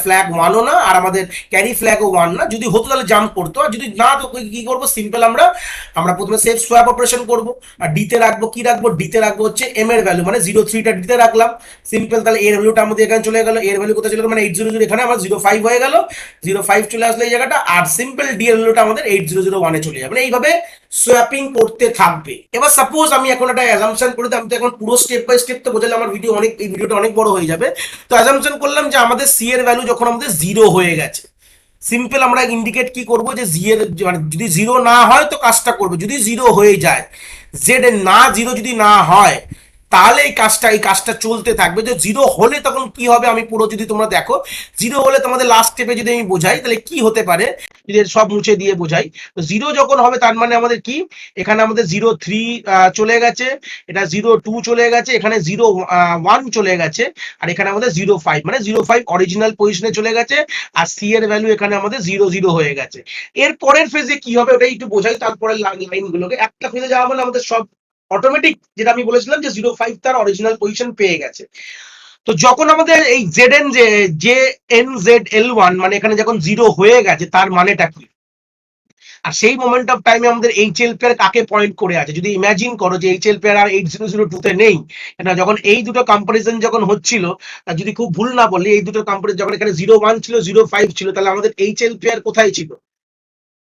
ফ্ল্যাগ 1ও না, আর আমাদের ক্যারি ফ্ল্যাগও 1 না, যদি হতো তাহলে জাম্প করতো, আর যদি না তো কি করবো, সিম্পল আমরা প্রথমে সেফ সোয়াপ অপারেশন করব, আর ডিতে রাখবো কি রাখবো, ডিতে রাখবো হচ্ছে এম এর ভ্যালু, মানে 03টা ডিতে রাখলাম, সিম্পল। তাহলে এর ভ্যালুটা আমাদের এখানে চলে গেল, এর ভ্যালু কোথায় চলে গেল, মানে 800 এখানে আমার 05 হয়ে গেল, 05 চলে আসলে এই জায়গাটা, আর সিম্পল ডি এর ভ্যালুটা আমাদের 8001 এ চলে যাবে, মানে এইভাবে সোয়াপিং করতে থাকবে। এবার সাপোজ আমি এখন একটা অ্যাজাম্পশন করে দিই, আমি তো এখন পুরো স্টেপ বাই স্টেপ তো বোঝালে আমার এই ভিডিওটা অনেক বড় হয়ে যাবে। তো অ্যাজাম্পশন করলাম যে আমাদের সি এর ভ্যালু যখন আমাদের 0 হয়ে গেছে, সিম্পল আমরা ইন্ডিকেট কি করব যে জি এর মানে যদি 0 না হয় তো কাজটা করবে, যদি 0 হয়ে যায়, জেড এর না 0 যদি না হয়, তাহলে এই কাজটা চলতে থাকবে। যে 0 হলে তখন কি হবে, আমি পুরো যদি তোমরা দেখো, 0 হলে তোমাদের লাস্ট স্টেপে যদি আমি বোঝাই তাহলে কি হতে পারে, যদি সব মুছে দিয়ে বোঝাই, তো 0 যখন হবে তার মানে আমাদের কি, এখানে আমাদের 03 চলে গেছে, এটা 02 চলে গেছে, এখানে 01 চলে গেছে, আর এখানে আমাদের 05 মানে 05 অরিজিনাল পজিশনে চলে গেছে, আর সি এর ভ্যালু এখানে আমাদের 00 হয়ে গেছে। এর পরের ফেজে কি হবে ওটাই একটু বোঝাই, তারপরে লাইনগুলোকে একটা ফেজে যাওয়া মানে আমাদের সব অটোমেটিক, যেটা আমি বলেছিলাম যে 05 তার অরিজিনাল পজিশন পেয়ে গেছে। তো যখন আমাদের এই Z N J N Z L one মানে এখানে যখন 0 হয়ে গেছে, তার মানেটা কি, আর সেই মোমেন্ট অফ টাইমে আমাদের এইচএল পেয়ার কাকে পয়েন্ট করে আছে, যদি ইমাজিন করো যে এইচএল পেয়ার আর 8002 তে নেই, না যখন এই দুটো কম্পারিজন যখন হচ্ছিল, যদি খুব ভুল না বলি, এই দুটো কম্পারিজন যখন এখানে 01 ছিল 05 ছিল, তাহলে আমাদের এইচএল পেয়ার কোথায় ছিল,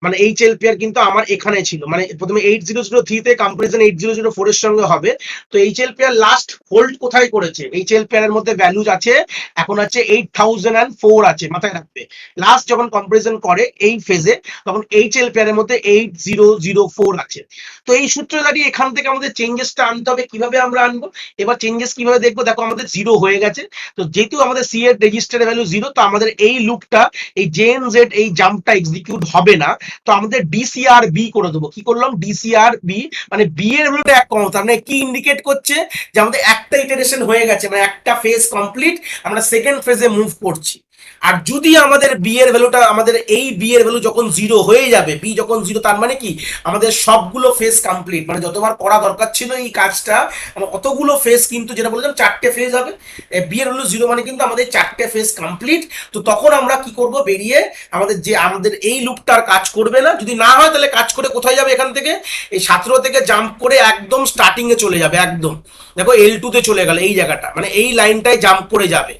মানে এইচএল পেয়ার কিন্তু আমার এখানে ছিল, মানে প্রথমে 8003 তে কম্পারিজন 8004 এর সঙ্গে হবে। তো এইচএল পেয়ার লাস্ট হোল্ড কোথায় করেছে, এইচএল পেয়ারের মধ্যে ভ্যালুজ আছে এখন আছে 8004 আছে, মাথায় রাখবে। লাস্ট যখন কম্পারিজন করে এই ফেজে, তখন এইচএল পেয়ারের মধ্যে 8004 আছে। তো এই সূত্রে দাঁড়িয়ে এখান থেকে আমাদের চেঞ্জেসটা আনতে হবে, কিভাবে আমরা আনবো, এবার চেঞ্জেস কিভাবে দেখবো, দেখো আমাদের 0 হয়ে গেছে, তো যেহেতু আমাদের সি এর রেজিস্টারের ভ্যালু 0, তো আমাদের এই লুকটা, এই জেএনজেড এই জাম্পটা এক্সিকিউট হবে না, তো আমাদের ডিসিআর বি করে দেবো। কি করলাম, ডিসিআর বি মানে বি এর ভ্যালুটা এক কম, তার মানে কি ইন্ডিকেট করছে যে আমাদের একটা ইটারেশন হয়ে গেছে, মানে একটা ফেজ কমপ্লিট, আমরা সেকেন্ড ফেজে মুভ করছি। আর যদি আমাদের বি এর ভ্যালুটা, আমাদের এই বি এর ভ্যালু যখন জিরো হয়ে যাবে, বি যখন জিরো, তার মানে কি আমাদের সবগুলো ফেজ কমপ্লিট, মানে যতবার করা দরকার ছিল এই কাজটা আমার অতগুলো ফেজ, কিন্তু যেটা বললাম চারটে ফেজ হবে, বি এর ভ্যালু জিরো মানে কিন্তু আমাদের চারটে ফেজ কমপ্লিট। তো তখন আমরা কি করব, বেরিয়ে আমাদের যে আমাদের এই লুপটার কাজ করবে না, যদি না হয় তাহলে কাজ করে কোথায় যাবে, এখান থেকে এই 17 থেকে জাম্প করে একদম স্টার্টিং এ চলে যাবে, একদম দেখো L2 তে চলে গেল, এই জায়গাটা মানে এই লাইনটায় জাম্প করে যাবে,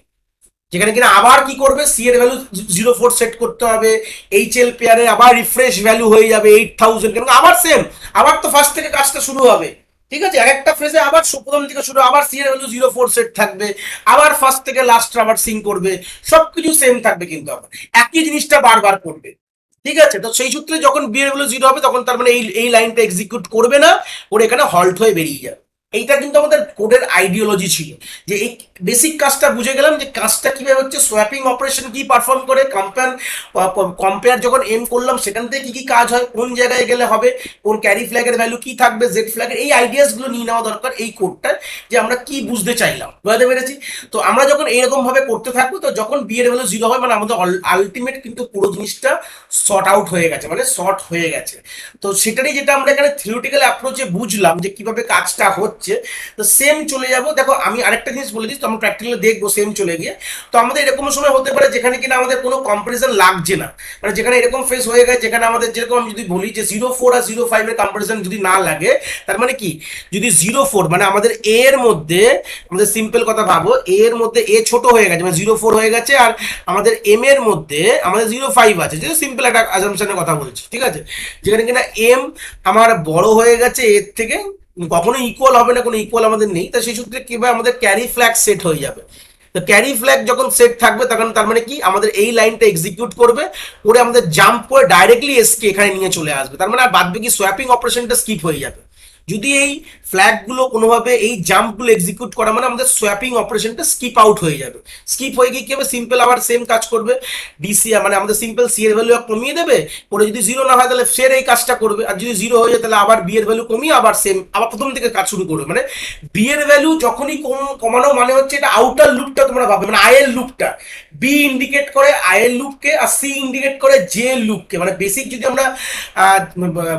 যেখানে কিনা আবার কি করবে, সি এর ভ্যালু 04 সেট করতে হবে, এইচ এল পেয়ারে আবার রিফ্রেশ ভ্যালু হয়ে যাবে 8000, কেন আবার সেম, আবার তো ফার্স্ট থেকে কাজটা শুরু হবে। ঠিক আছে, এক একটা ফেজে আবার প্রথম থেকে শুরু, আবার সি এর ভ্যালু 04 সেট থাকবে, আবার ফার্স্ট থেকে লাস্ট আবার সিং করবে, সবকিছু সেম থাকবে, কিন্তু আবার একই জিনিসটা বারবার করবে। ঠিক আছে, তো সেই সূত্রে যখন বি এর ভ্যালু জিরো হবে তখন তার মানে এই লাইনটা এক্সিকিউট করবে না, ওর এখানে হল্ট হয়ে বেরিয়ে যাবে। এইটা কিন্তু আমাদের কোডের আইডিওলজি ছিল, যে এই বেসিক কাজটা বুঝে গেলাম যে কাজটা কিভাবে হচ্ছে, সোয়াপিং অপারেশন কি পারফর্ম করে, কম্পেয়ার যখন এম করলাম সেখান থেকে কি কি কাজ হয়, কোন জায়গায় গেলে হবে, কোন ক্যারি ফ্ল্যাগের ভ্যালু কি থাকবে, জেড ফ্ল্যাগের, এই আইডিয়াস গুলো নিয়ে নেওয়া দরকার এই কোডটা, যে আমরা কি বুঝতে চাইলাম, বুঝতে পেরেছি। তো আমরা যখন এইরকম ভাবে করতে থাকবো, তো যখন বি এর ভ্যালু জিরো হয় মানে আমাদের আলটিমেট কিন্তু পুরো জিনিসটা শর্ট আউট হয়ে গেছে, মানে শর্ট হয়ে গেছে। তো সেটারই যেটা আমরা এখানে থিওরিটিক্যাল অ্যাপ্রোচে বুঝলাম যে কিভাবে কাজটা হচ্ছে, তো সেম চলে যাব। দেখো আমি আরেকটা জিনিস বলে দিচ্ছি, তো আমরা প্র্যাকটিক্যালি দেখবো সেম চলে গিয়ে। তো আমাদের এরকম সময় হতে পারে যেখানে কিনা আমাদের কোনো কম্পারিজন লাগছে না, মানে যেখানে এরকম ফেস হয়ে গেছে, যেখানে আমাদের যেরকম আমি যদি বলি যে 04 আর 05 এর কম্পারিজন যদি না লাগে, তার মানে কি, যদি 04 মানে আমাদের এ এর মধ্যে, আমাদের সিম্পল কথা ভাবো, এ এর মধ্যে এ ছোট হয়ে গেছে মানে 04 হয়ে গেছে, আর আমাদের এম এর মধ্যে আমাদের 05 আছে, যেটা সিম্পল একটা অ্যাজাম্পশনের কথা বলছি, ঠিক আছে, যেখানে কিনা এম আমার বড় হয়ে গেছে এর থেকে, কখনো ইকুয়াল হবে না, কোনো ইকুয়াল আমাদের নেই, তা সেই সূত্রে কিভাবে আমাদের ক্যারি ফ্ল্যাগ সেট হয়ে যাবে। তো ক্যারি ফ্ল্যাগ যখন সেট থাকবে তখন তার মানে কি আমাদের এই লাইনটা এক্সিকিউট করবে, করে আমাদের জাম্প করে ডাইরেক্টলি এসকে এখানে নিয়ে চলে আসবে, তার মানে আর বাদ বাকি সোয়াপিং অপারেশনটা স্কিপ হয়ে যাবে। যদি এই ফ্ল্যাগগুলো কোনোভাবে এই জাম্পগুলো এক্সিকিউট করা মানে আমাদের সোয়াপিং অপারেশনটা স্কিপ আউট হয়ে যাবে। স্কিপ হয়ে গিয়ে কি হবে, সিম্পল আবার সেম কাজ করবে, ডিসি মানে আমাদের সিম্পল সি এর ভ্যালু কমিয়ে দেবে, পরে যদি জিরো না হয় তাহলে ফের এই কাজটা করবে, আর যদি জিরো হয়ে যায় তাহলে আবার বি এর ভ্যালু কমিয়ে আবার সেম আবার প্রথম থেকে কাজ শুরু করবে। মানে বি এর ভ্যালু যখনই কমানো মানে হচ্ছে এটা আউটার লুপটা তোমরা ভাবে, মানে আইএল লুপটা, বি ইন্ডিকেট করে আইএল লুপকে, আর সি ইন্ডিকেট করে জে লুপকে। মানে বেসিক যদি আমরা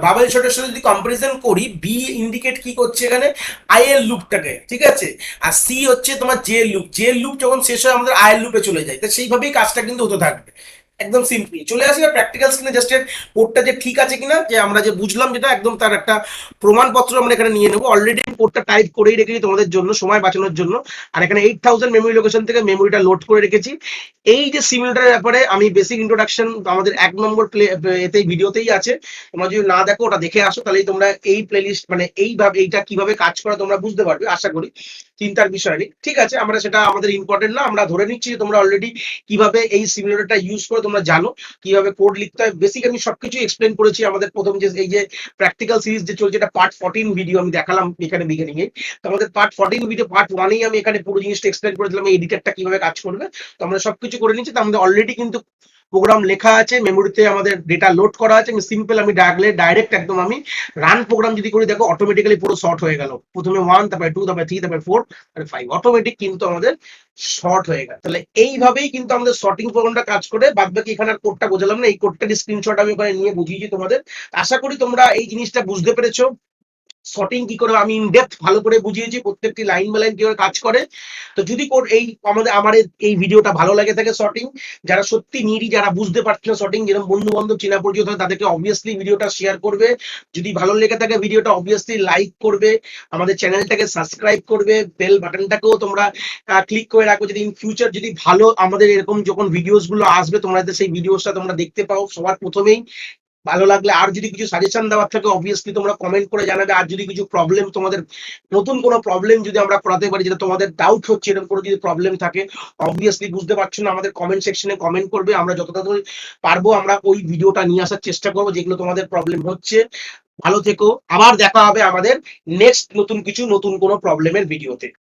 বাবেল শর্টের সাথে যদি কম্পারিজন করি, বি ইন্ডিকেট কি করছে এখানে, আইএল লুপটাকে, ঠিক আছে, আর সি হচ্ছে তোমার জে লুপ যখন শেষ হয় আমাদের আইএল লুপে চলে যায়, তো সেইভাবেই কাজটা কিন্তু হতে থাকবে। একদম সিম্পলি চলে আসি প্র্যাকটিক্যাল স্ক্রিনে, জাস্ট কোডটা যে ঠিক আছে কিনা, যে আমরা যে বুঝলাম যেটা একদম তার একটা প্রমাণপত্র আমরা এখানে নিয়ে নেবো। অলরেডি কোডটা টাইপ করেই রেখেছি তোমাদের জন্য সময় বাঁচানোর জন্য, আর এখানে 8000 মেমোরি লোকেশন থেকে মেমোরিটা লোড করে রেখেছি। এই যে সিমিউলেটারের ব্যাপারে আমি বেসিক ইন্ট্রোডাকশন আমাদের 1 নম্বর এতেই ভিডিওতেই আছে, তোমরা যদি না দেখো ওটা দেখে আসো, তাহলেই তোমরা এই প্লেলিস্ট মানে এইভাবে এইটা কিভাবে কাজ করে তোমরা বুঝতে পারবে আশা করি, চিন্তার বিষয় নেই। ঠিক আছে, আমরা সেটা আমাদের ইম্পর্টেন্ট না, আমরা ধরে নিচ্ছি যে তোমরা অলরেডি কিভাবে এই সিমিউলেটরটা ইউজ করে তোমরা জানো কিভাবে কোড লিখতে হয়। বেসিক আমি সবকিছু এক্সপ্লেন করেছি আমাদের প্রথম যে এই যে প্র্যাকটিক্যাল সিরিজ যে চলছে, এটা পার্ট 14 ভিডিও আমি দেখালাম এখানে বিগিনিং এ। তো আমাদের পার্ট 14 ভিডিও পার্ট 1 আমি এখানে পুরো জিনিসটা এক্সপ্লেন করেছিলাম এই এডিটরটা কিভাবে কাজ করবে। তো আমরা সবকিছু করে নিচ্ছি, তো আমাদের অলরেডি কিন্তু প্রোগ্রাম লেখা আছে, মেমোরিতে আমাদের ডেটা লোড করা আছে। আমি সিম্পল আমি ডাইরেক্ট একদম আমি রান প্রোগ্রাম যদি করি, দেখো অটোমেটিক্যালি পুরো শর্ট হয়ে গেল, প্রথমে 1, তারপরে 2, তারপরে 3, তারপরে 4, তারপরে 5, অটোমেটিক কিন্তু আমাদের শর্ট হয়ে গেল। তাহলে এইভাবেই কিন্তু আমাদের শর্টিং প্রোগ্রামটা কাজ করে। বাদ বাকি এখানে আর কোডটা বোঝালাম না, এই কোডটার স্ক্রিনশট আমি ওখানে নিয়ে বুঝিয়েছি তোমাদের। আশা করি তোমরা এই জিনিসটা বুঝতে পেরেছো, শর্টিং কি করে আমি ইনডেপথ ভালো করে বুঝিয়েছি, প্রত্যেকটি লাইন বাই লাইন কিভাবে কাজ করে। তো যদি এই আমার এই ভিডিওটা ভালো লাগে থাকে শর্টিং, যারা সত্যি নিডি, যারা বুঝতে পারছে না শর্টিং, যেরকম বন্ধু বান্ধব চেনা পরিচিত হয় তাদেরকে অবভিয়াসলি ভিডিওটা শেয়ার করবে। যদি ভালো লেগে থাকে ভিডিওটা অবভিয়াসলি লাইক করবে, আমাদের চ্যানেলটাকে সাবস্ক্রাইব করবে, বেল বাটনটাকেও তোমরা ক্লিক করে রাখবে, যদি ইন ফিউচার যদি ভালো আমাদের এরকম যখন ভিডিওস গুলো আসবে তোমরা সেই ভিডিওসটা তোমরা দেখতে পাও সবার প্রথমেই। ভালো লাগলে আর যদি কিছু সাজেশন দেওয়ার থাকে অবভিয়াসলি তোমরা কমেন্ট করে জানাবে। আর যদি কিছু প্রবলেম তোমাদের, নতুন কোনো প্রবলেম যদি আমরা করাতে পারি, যেটা তোমাদের ডাউট হচ্ছে এরকম কোনো যদি প্রবলেম থাকে, অবভিয়াসলি বুঝতে পারছো না, আমাদের কমেন্ট সেকশনে কমেন্ট করবে, আমরা যতটা পারবো আমরা ওই ভিডিওটা নিয়ে আসার চেষ্টা করবো যেগুলো তোমাদের প্রবলেম হচ্ছে। ভালো থেকো, আবার দেখা হবে আমাদের নেক্সট নতুন কোনো প্রবলেমের ভিডিওতে।